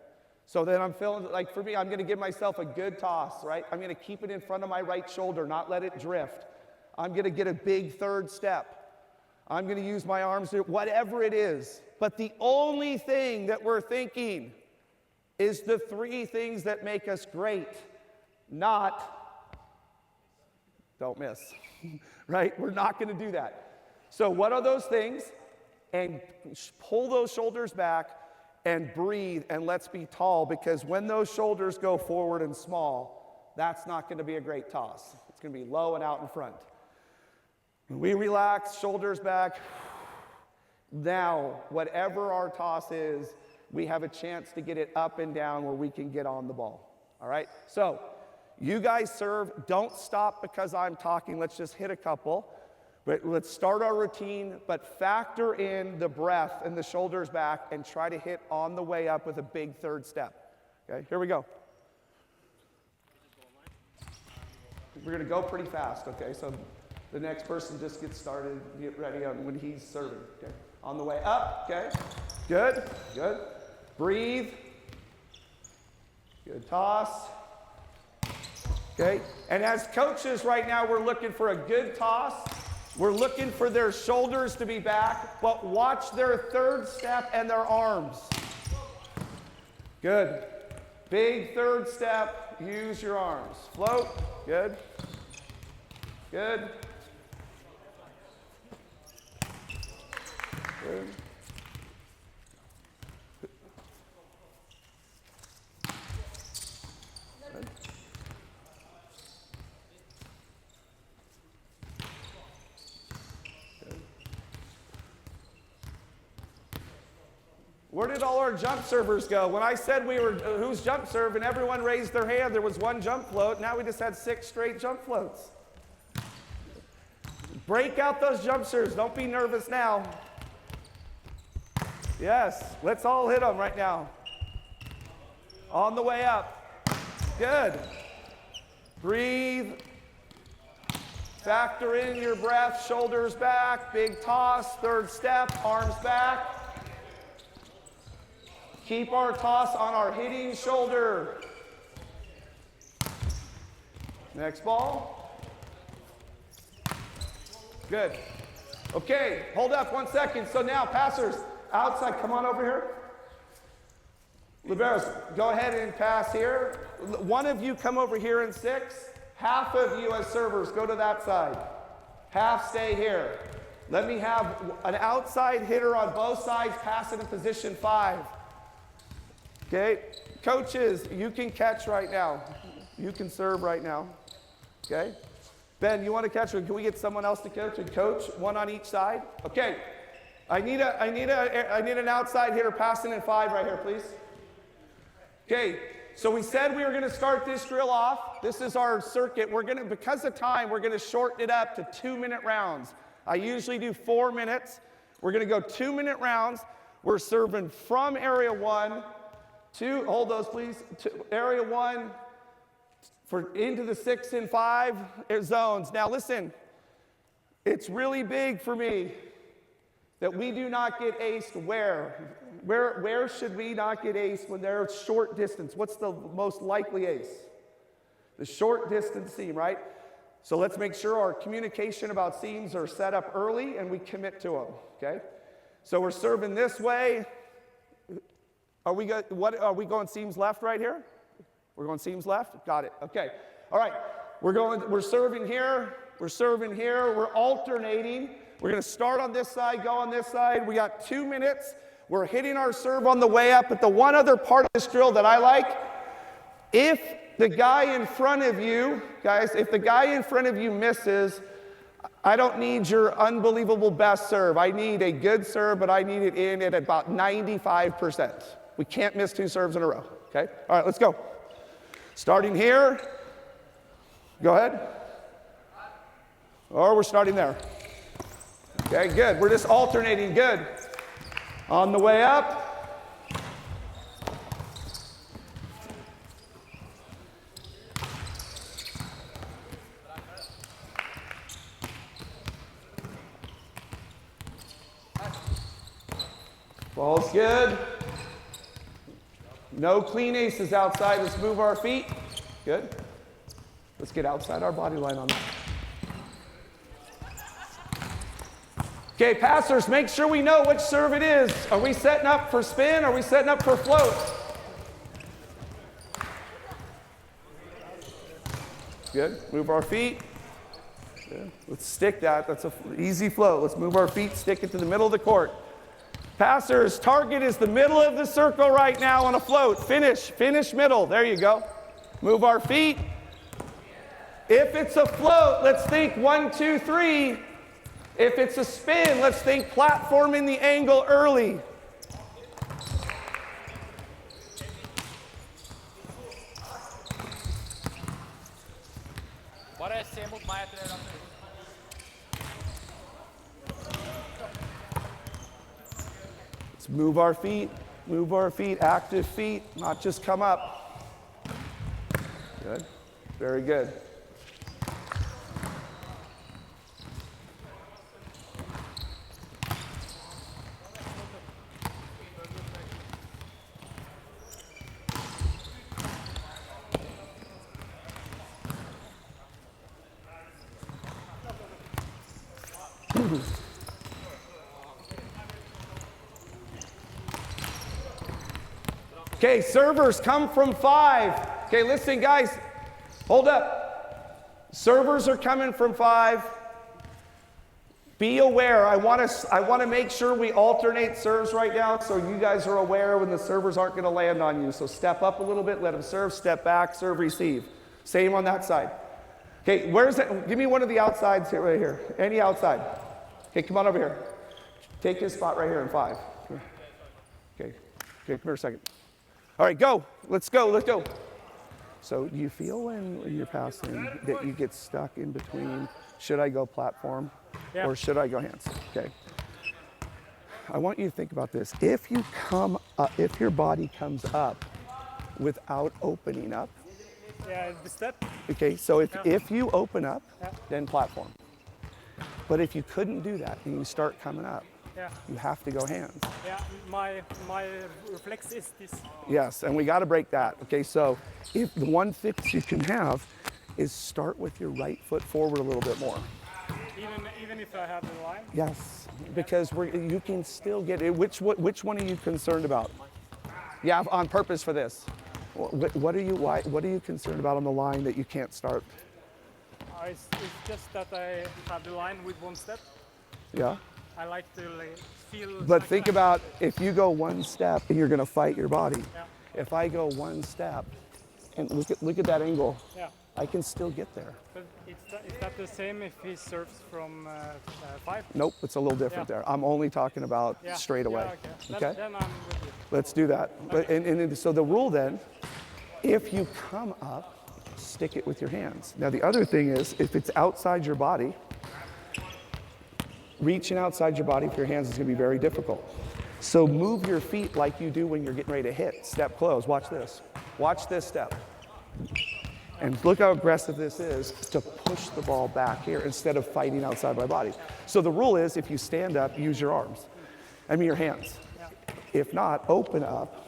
So then I'm feeling like, for me, I'm going to give myself a good toss, right? I'm going to keep it in front of my right shoulder, not let it drift. I'm going to get a big 3rd step. I'm going to use my arms, whatever it is. But the only thing that we're thinking is the 3 things that make us great, not don't miss, right? We're not going to do that. So what are those things? And pull those shoulders back and breathe, and let's be tall, because when those shoulders go forward and small, that's not going to be a great toss. It's going to be low and out in front. When we relax, shoulders back, now, whatever our toss is, we have a chance to get it up and down where we can get on the ball. All right? So, you guys serve. Don't stop because I'm talking. Let's just hit a couple. But let's start our routine, but factor in the breath and the shoulders back and try to hit on the way up with a big 3rd step. Okay, here we go. We're going to go pretty fast, okay? So the next person just gets started, get ready on when he's serving. Okay, on the way up, okay? Good, good. Breathe. Good toss. Okay, and as coaches right now, we're looking for a good toss. We're looking for their shoulders to be back, but watch their 3rd step and their arms. Good. Big 3rd step, use your arms. Float, good. Good. Good. Where did all our jump servers go? When I said we were, who's jump serve, and everyone raised their hand, there was one jump float. Now we just had 6 straight jump floats. Break out those jump serves. Don't be nervous now. Yes, let's all hit them right now. On the way up. Good. Breathe. Factor in your breath. Shoulders back. Big toss. Third step. Arms back. Keep our toss on our hitting shoulder. Next ball. Good. Okay, hold up 1 second. So now, passers, outside, come on over here. Liberos, go ahead and pass here. One of you come over here in 6. Half of you as servers, go to that side. Half stay here. Let me have an outside hitter on both sides, pass it in position 5. Okay, coaches, you can catch right now. You can serve right now. Okay, Ben, you want to catch? Or can we get someone else to coach? And coach, one on each side. Okay, I need an outside hitter passing in 5 right here, please. Okay, so we said we were going to start this drill off. This is our circuit. We're going to, because of time, we're going to shorten it up to 2-minute rounds. I usually do 4 minutes. We're going to go 2-minute rounds. We're serving from area 1. Hold those please, to area 1 for into the 6 and 5 zones. Now listen, it's really big for me that we do not get aced where? Where should we not get aced when they're short distance? What's the most likely ace? The short distance seam, right? So let's make sure our communication about seams are set up early and we commit to them, okay? So we're serving this way. Are we going seams left right here? We're going seams left? Got it. Okay. All right. We're serving here. We're serving here. We're alternating. We're going to start on this side, go on this side. We got 2 minutes. We're hitting our serve on the way up. But the one other part of this drill that I like, if the guy in front of you, guys, if the guy in front of you misses, I don't need your unbelievable best serve. I need a good serve, but I need it in at about 95%. We can't miss 2 serves in a row, okay? All right, let's go. Starting here. Go ahead. Or we're starting there. Okay, good. We're just alternating. Good. On the way up. Ball's good. No clean aces outside. Let's move our feet. Good. Let's get outside our body line on that. Okay, passers, make sure we know which serve it is. Are we setting up for spin? Are we setting up for float? Good. Move our feet. Good. Let's stick that. That's an easy float. Let's move our feet, stick it to the middle of the court. Passers, target is the middle of the circle right now on a float. Finish middle. There you go. Move our feet. If it's a float, let's think 1, 2, 3. If it's a spin, let's think platforming the angle early. Let's move our feet, active feet, not just come up. Good, very good. Okay, servers come from 5. Okay, listen guys, hold up. Servers are coming from 5. Be aware. I want to make sure we alternate serves right now so you guys are aware when the servers aren't going to land on you. So step up a little bit, let them serve, step back, serve, receive. Same on that side. Okay, where's it? Give me one of the outsides here, right here. Any outside. Okay, come on over here. Take his spot right here in 5. Okay, come here a second. All right, go. Let's go. So do you feel when you're passing that you get stuck in between, should I go platform or should I go hands? Okay. I want you to think about this. If you come up, if your body comes up without opening up. Yeah, the step. Okay, so if you open up, then platform. But if you couldn't do that and you start coming up, you have to go hands. Yeah, my reflex is this. Yes, and we got to break that. Okay, so if the one fix you can have is start with your right foot forward a little bit more. Even if I have the line? Yes, because you can still get it. Which one are you concerned about? Yeah, on purpose for this. What are you concerned about on the line that you can't start? It's just that I have the line with one step. Yeah. I like to feel. But think about if you go one step and you're going to fight your body. Yeah. If I go one step and look at that angle, I can still get there. But is that the same if he serves from 5? Nope, it's a little different there. I'm only talking about straight away. Yeah, Okay? Then I'm with you. Let's do that. Okay. So the rule then, if you come up, stick it with your hands. Now the other thing is, if it's outside your body, reaching outside your body for your hands is going to be very difficult. So move your feet like you do when you're getting ready to hit. Step close. Watch this. Watch this step. And look how aggressive this is to push the ball back here instead of fighting outside my body. So the rule is if you stand up, use your arms. Your hands. If not, open up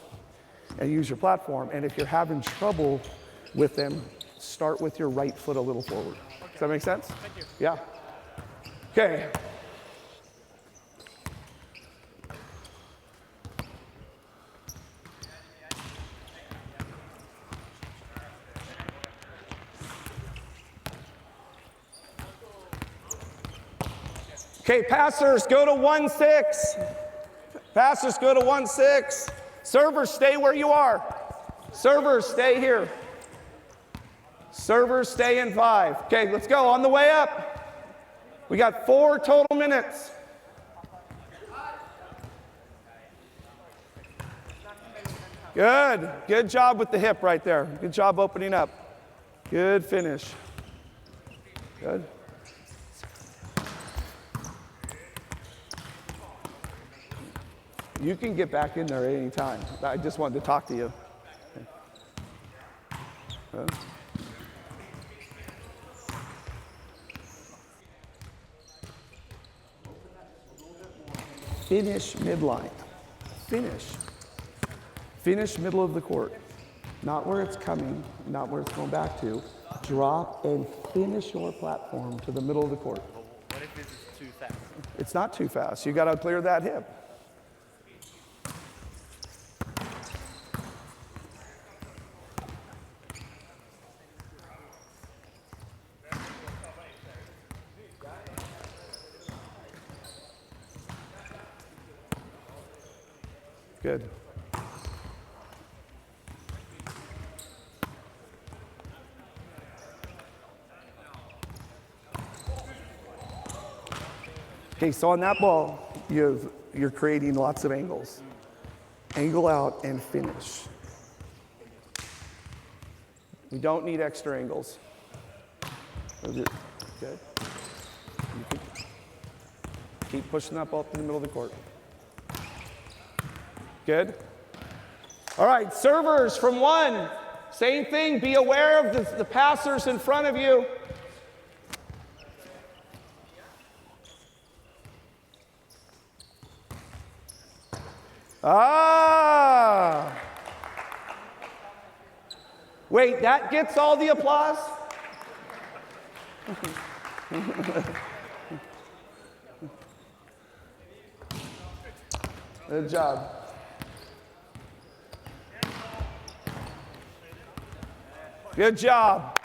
and use your platform. And if you're having trouble with them, start with your right foot a little forward. Does that make sense? Thank you. Yeah. Okay. Okay, passers, go to 1-6. Passers, go to 1-6. Servers, stay where you are. Servers, stay here. Servers, stay in 5. Okay, let's go. On the way up. We got 4 total minutes. Good. Good job with the hip right there. Good job opening up. Good finish. Good. You can get back in there at any time. I just wanted to talk to you. Finish midline. Finish. Finish middle of the court. Not where it's coming, not where it's going back to. Drop and finish your platform to the middle of the court. What if it's too fast? It's not too fast. You got to clear that hip. Good. Okay, so on that ball, you're creating lots of angles. Angle out and finish. We don't need extra angles. Good. Keep pushing that ball to the middle of the court. Good. All right, servers from 1. Same thing, be aware of the passers in front of you. Wait, that gets all the applause? Good job. Good job.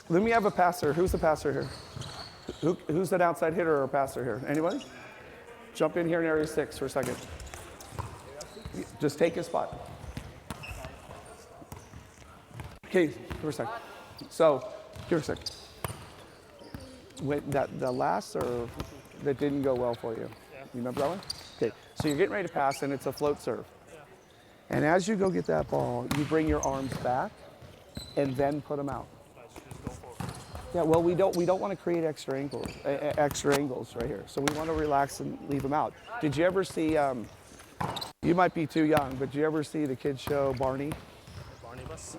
Let me have a passer. Who's the passer here? Who's an outside hitter or passer here? Anybody? Jump in here in area 6 for a second. Just take his spot. Okay, for a second. So, here a second. Wait, the last serve that didn't go well for you. Yeah. You remember that one? Okay, so you're getting ready to pass and it's a float serve. And as you go get that ball, you bring your arms back and then put them out. Yeah, well, we don't want to create extra angles right here. So we want to relax and leave them out. Did you ever see? You might be too young, but did you ever see the kids show Barney? Barney bus.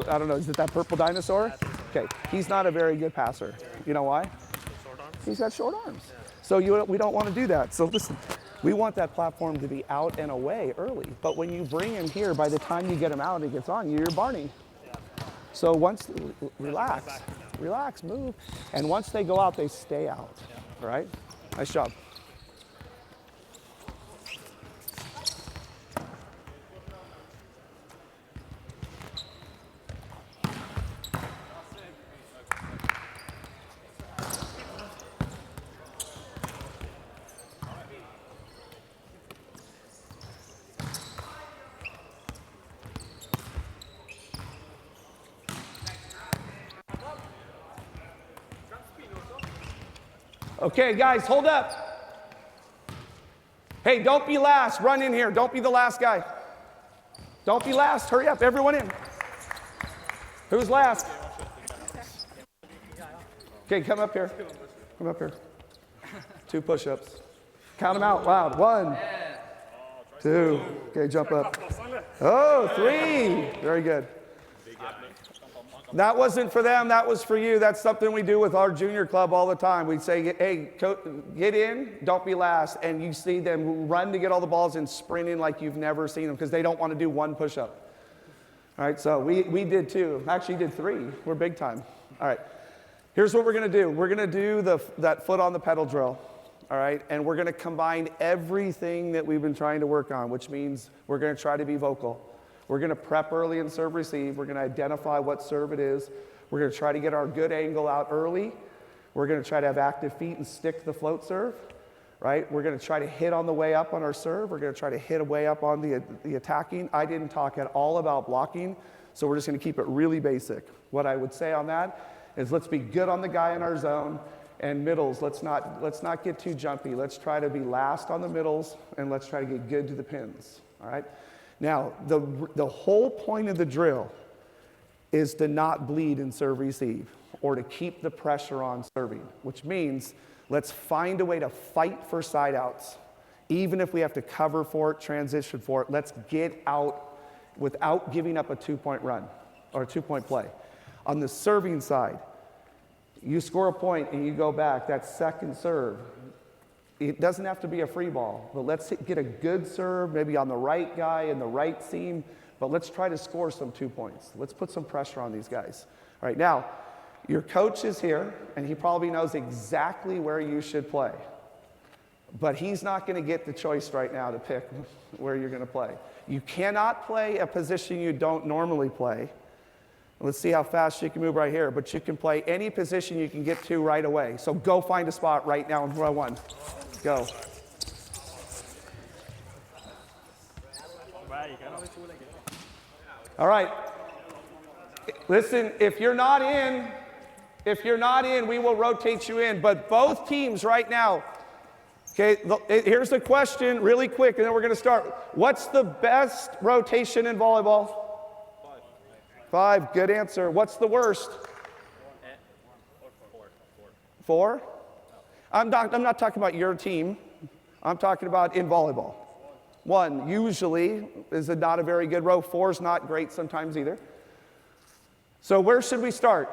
I don't know. Is it that purple dinosaur? Okay, he's not a very good passer. You know why? Short arms. He's got short arms. So we don't want to do that. So listen, we want that platform to be out and away early. But when you bring him here, by the time you get him out and he gets on, you're Barney. So once, relax, move. And once they go out, they stay out, all right? Nice job. Okay, guys, hold up. Hey, don't be last. Run in here. Don't be the last guy. Don't be last. Hurry up. Everyone in. Who's last? Okay, come up here. Come up here. 2 push-ups. Count them out loud. 1, 2. Okay, jump up. Oh, 3. Very good. That wasn't for them, that was for you. That's something we do with our junior club all the time. We'd say, hey, get in, don't be last. And you see them run to get all the balls and sprint in like you've never seen them because they don't want to do 1 push-up. All right, so we did 2. Actually did 3. We're big time. All right, here's what we're going to do. We're going to do that foot on the pedal drill. All right, and we're going to combine everything that we've been trying to work on, which means we're going to try to be vocal. We're going to prep early and serve receive. We're going to identify what serve it is. We're going to try to get our good angle out early. We're going to try to have active feet and stick the float serve, right? We're going to try to hit on the way up on our serve. We're going to try to hit a way up on the attacking. I didn't talk at all about blocking, so we're just going to keep it really basic. What I would say on that is let's be good on the guy in our zone, and middles, let's not get too jumpy. Let's try to be last on the middles, and let's try to get good to the pins, all right? Now, the whole point of the drill is to not bleed in serve receive or to keep the pressure on serving, which means let's find a way to fight for side outs. Even if we have to cover for it, transition for it, let's get out without giving up a 2-point run or a 2-point play. On the serving side, you score a point and you go back, that second serve, it doesn't have to be a free ball, but let's get a good serve, maybe on the right guy in the right seam, but let's try to score some 2 points. Let's put some pressure on these guys. All right, now, your coach is here, and he probably knows exactly where you should play, but he's not going to get the choice right now to pick where you're going to play. You cannot play a position you don't normally play. Let's see how fast you can move right here, but you can play any position you can get to right away. So go find a spot right now in row 1. Go. All right. Listen, if you're not in, we will rotate you in. But both teams right now, okay, here's the question really quick, and then we're going to start. What's the best rotation in volleyball? 5. Good answer. What's the worst? 4? I'm not talking about your team. I'm talking about in volleyball. 1 usually is not a very good row. 4 is not great sometimes either. So where should we start?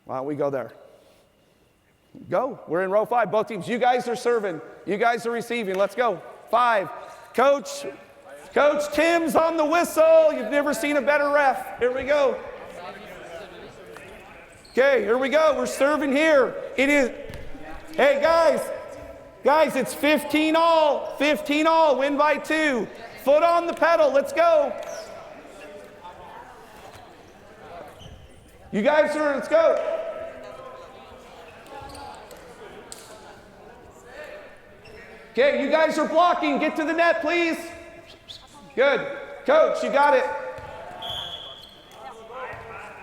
Why don't we go there? Go. We're in row 5. Both teams. You guys are serving. You guys are receiving. Let's go. 5. Coach Tim's on the whistle. You've never seen a better ref. Here we go. Okay, here we go. We're serving here. It is, hey guys, it's 15 all. 15 all, win by 2. Foot on the pedal, let's go. You guys are, let's go. Okay, you guys are blocking. Get to the net, please. Good. Coach, you got it.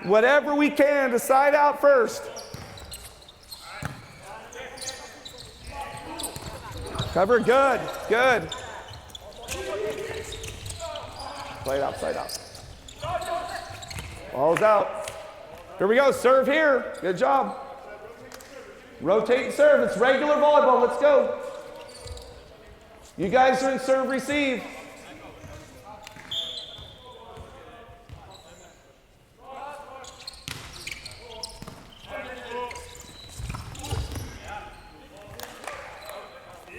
Whatever we can to side out first. Cover, good, good. Play it outside out. Ball's out. Here we go, serve here. Good job. Rotate and serve. It's regular volleyball. Let's go. You guys are in serve receive.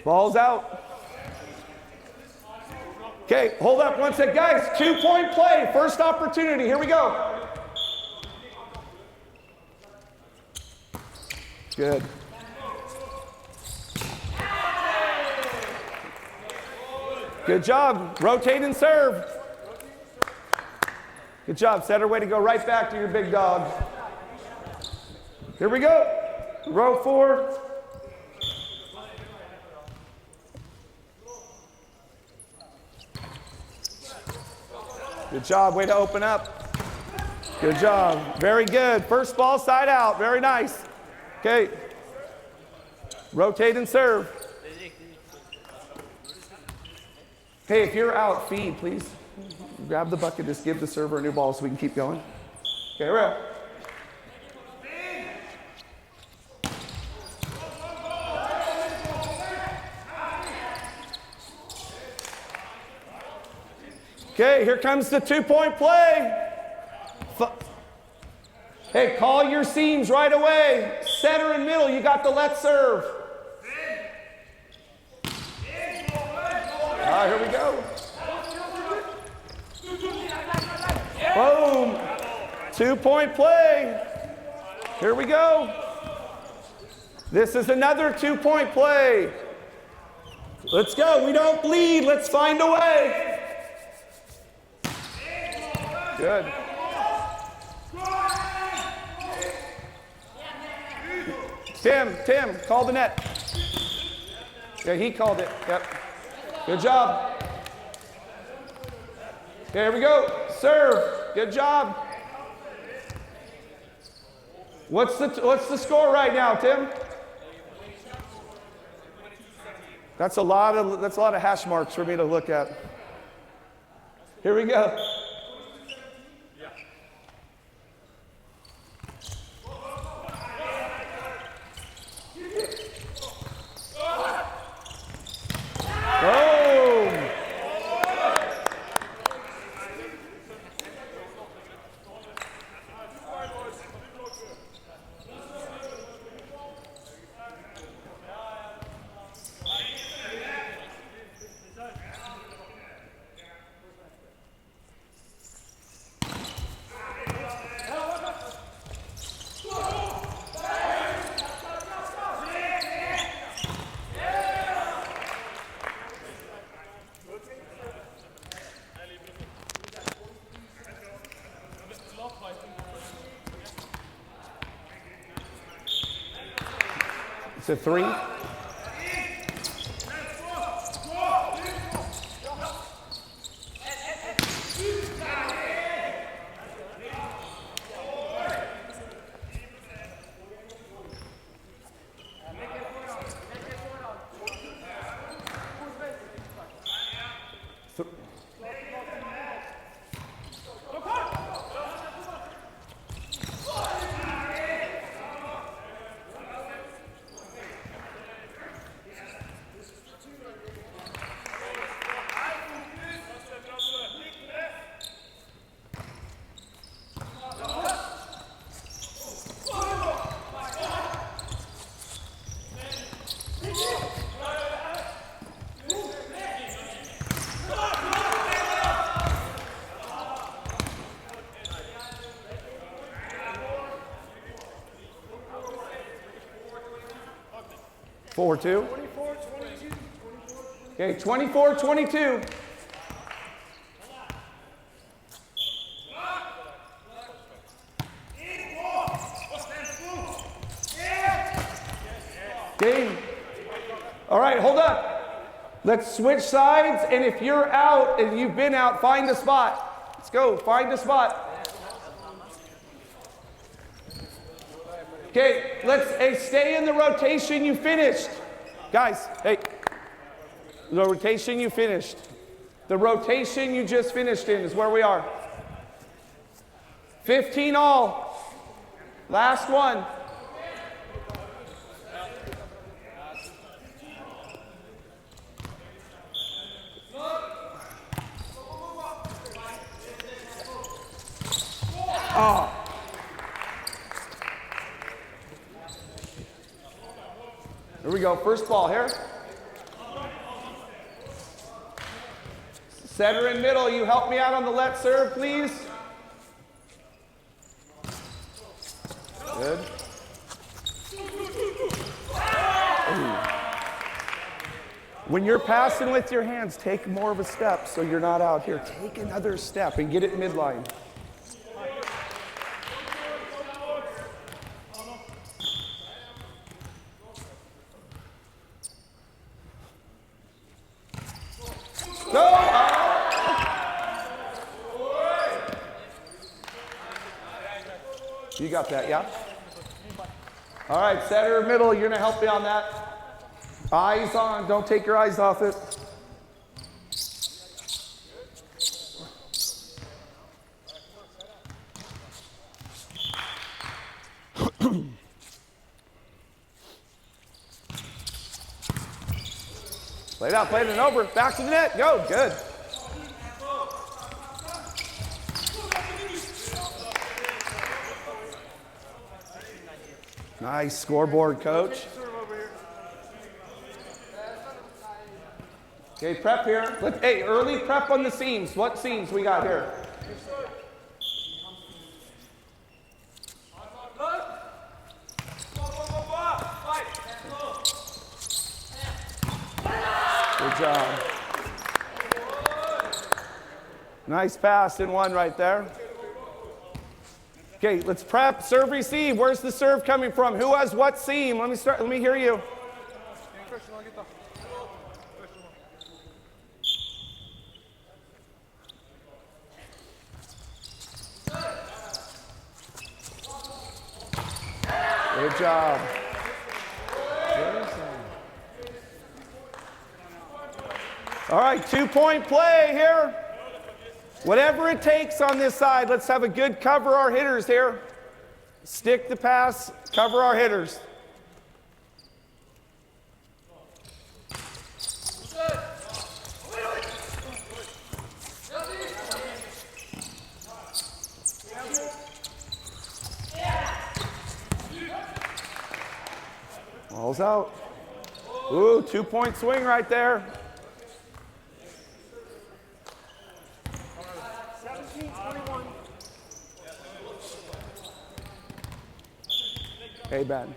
Ball's out. Okay, hold up one sec. Guys, 2-point play. First opportunity. Here we go. Good. Good job. Rotate and serve. Good job. Setter, way to go right back to your big dog. Here we go. Row 4. Good job. Way to open up. Good job. Very good. First ball side out. Very nice. Okay. Rotate and serve. Hey, if you're out, feed, please. Grab the bucket, just give the server a new ball so we can keep going. Okay, we're out. Okay, here comes the 2-point play. Hey, call your seams right away. Center and middle, you got the let's serve. All right, here we go. Boom. 2-point play. Here we go. This is another 2-point play. Let's go. We don't bleed. Let's find a way. Good. Tim, call the net. Yeah, he called it. Yep. Good job. Okay, here we go. Serve. Good job. What's the score right now, Tim? That's a lot of hash marks for me to look at. Here we go. Boom. It's a 3. Four, 2. Okay, 24-22. Game. All right, hold up. Let's switch sides, and if you're out and you've been out, find a spot. Let's go, find a spot. Okay, stay in the rotation you finished. Guys, hey, the rotation you finished. The rotation you just finished in is where we are. 15 all. Last one. Oh. Here we go, first ball here. Setter in middle, you help me out on the let serve, please. Good. Ooh. When you're passing with your hands, take more of a step so you're not out here. Take another step and get it midline. You got that, yeah? All right, setter middle, you're gonna help me on that. Eyes on, don't take your eyes off it. Play it out, play it over, back to the net, go, good. Nice scoreboard, coach. Okay, prep here. Hey, early prep on the seams. What seams we got here? Good job. Nice pass in one right there. Okay, let's prep, serve, receive. Where's the serve coming from? Who has what seam? Let me hear you. Good job. All right, 2-point play here. Whatever it takes on this side, let's have a good cover our hitters here. Stick the pass, cover our hitters. Ball's out. Ooh, 2-point swing right there. Hey, Ben.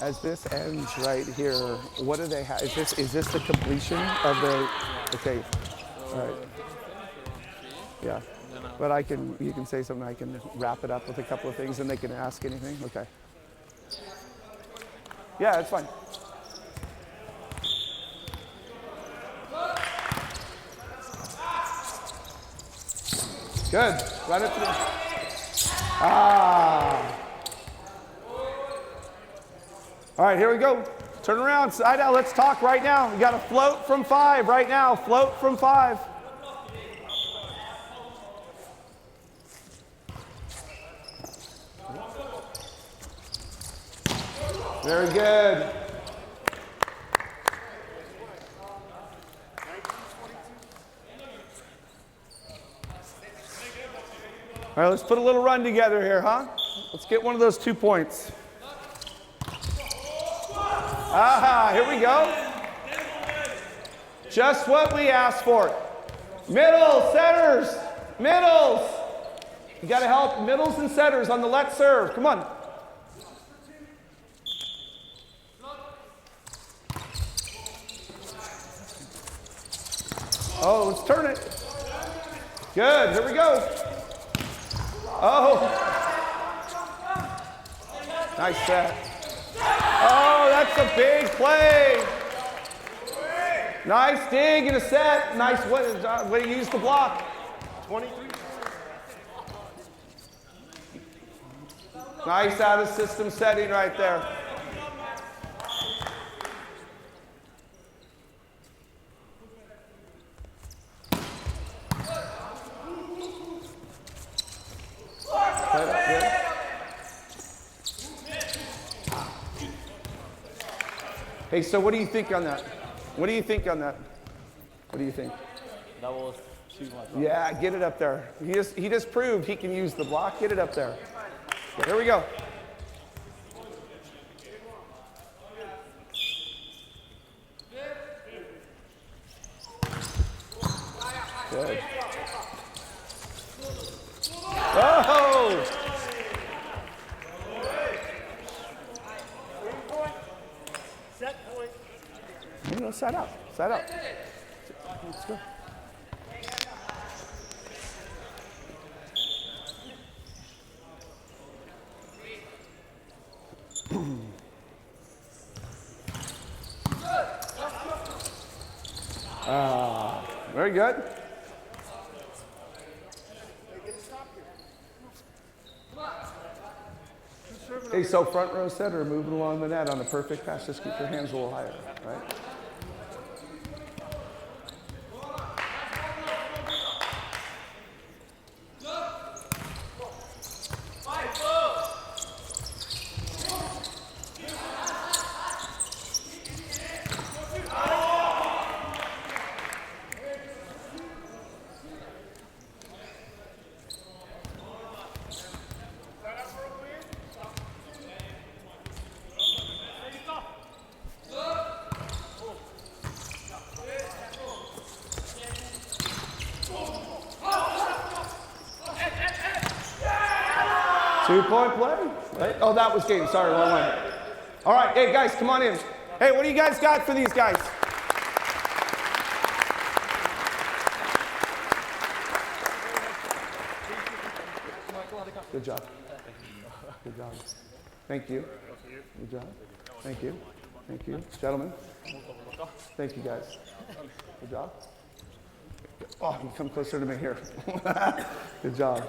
As this ends right here, what do they have? Is this the completion of the? Okay, all right. Yeah, but you can say something. I can wrap it up with a couple of things, and they can ask anything. Okay. Yeah, it's fine. Good. Run it through. Ah. All right, here we go. Turn around, side out. Let's talk right now. You got to float from 5 right now. Float from 5. Very good. All right, let's put a little run together here, huh? Let's get one of those 2 points. Aha, here we go. Just what we asked for. Middle, setters, middles. You got to help middles and setters on the let serve. Come on. Oh, let's turn it. Good, here we go. Oh. Nice set. Oh, that's a big play. Nice dig in a set. Nice way to use the block. 23. Nice out of system setting right there. Hey, so what do you think on that? What do you think on that? What do you think? That was too much. Yeah, get it up there. He just proved he can use the block. Get it up there. Here we go. Good. Oh! Set point. No, set up. Set up. Let's go. Very good. Hey, so front row setter moving along the net on a perfect pass. Just keep your hands a little higher, right? Two-point play. Right? Oh, that was game. Sorry, wrong one. All right, hey, guys, come on in. Hey, what do you guys got for these guys? Good job. Good job. Thank you. Good job. Thank you. Thank you. Gentlemen. Thank you, guys. Good job. Oh, you come closer to me here. Good job.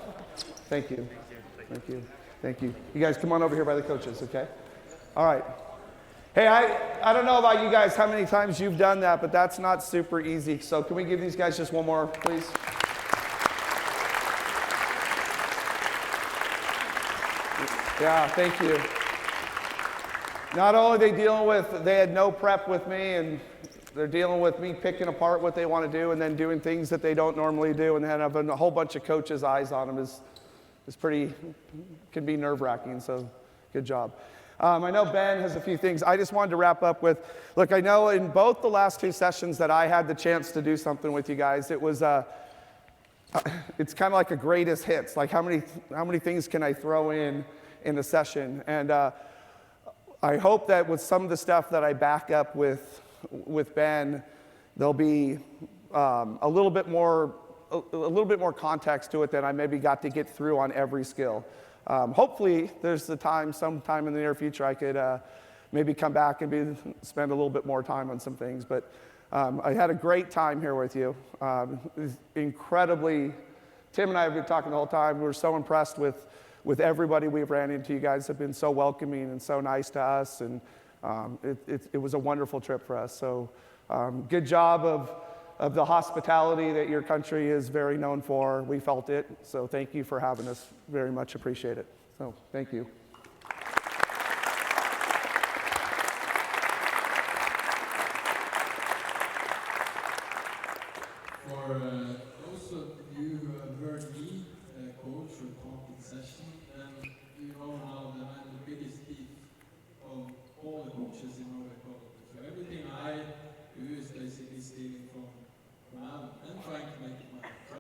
Thank you. Thank you. Thank you. You guys come on over here by the coaches, okay? All right. Hey, I don't know about you guys how many times you've done that, but that's not super easy. So can we give these guys just one more, please? Yeah, thank you. Not only are they dealing with, they had no prep with me, and they're dealing with me picking apart what they want to do and then doing things that they don't normally do, and then having a whole bunch of coaches' eyes on them is pretty, can be nerve-wracking, so good job. I know Ben has a few things. I just wanted to wrap up with, look, I know in both the last two sessions that I had the chance to do something with you guys, it was, it's kind of like a greatest hits, like how many things can I throw in a session? And I hope that with some of the stuff that I back up with Ben, there'll be a little bit more context to it than I maybe got to get through on every skill. Hopefully, there's sometime in the near future, I could maybe come back and spend a little bit more time on some things. But I had a great time here with you. Incredibly, Tim and I have been talking the whole time. We were so impressed with everybody we've ran into. You guys have been so welcoming and so nice to us, and it was a wonderful trip for us. So good job of the hospitality that your country is very known for. We felt it, so thank you for having us. Very much appreciate it. So thank you.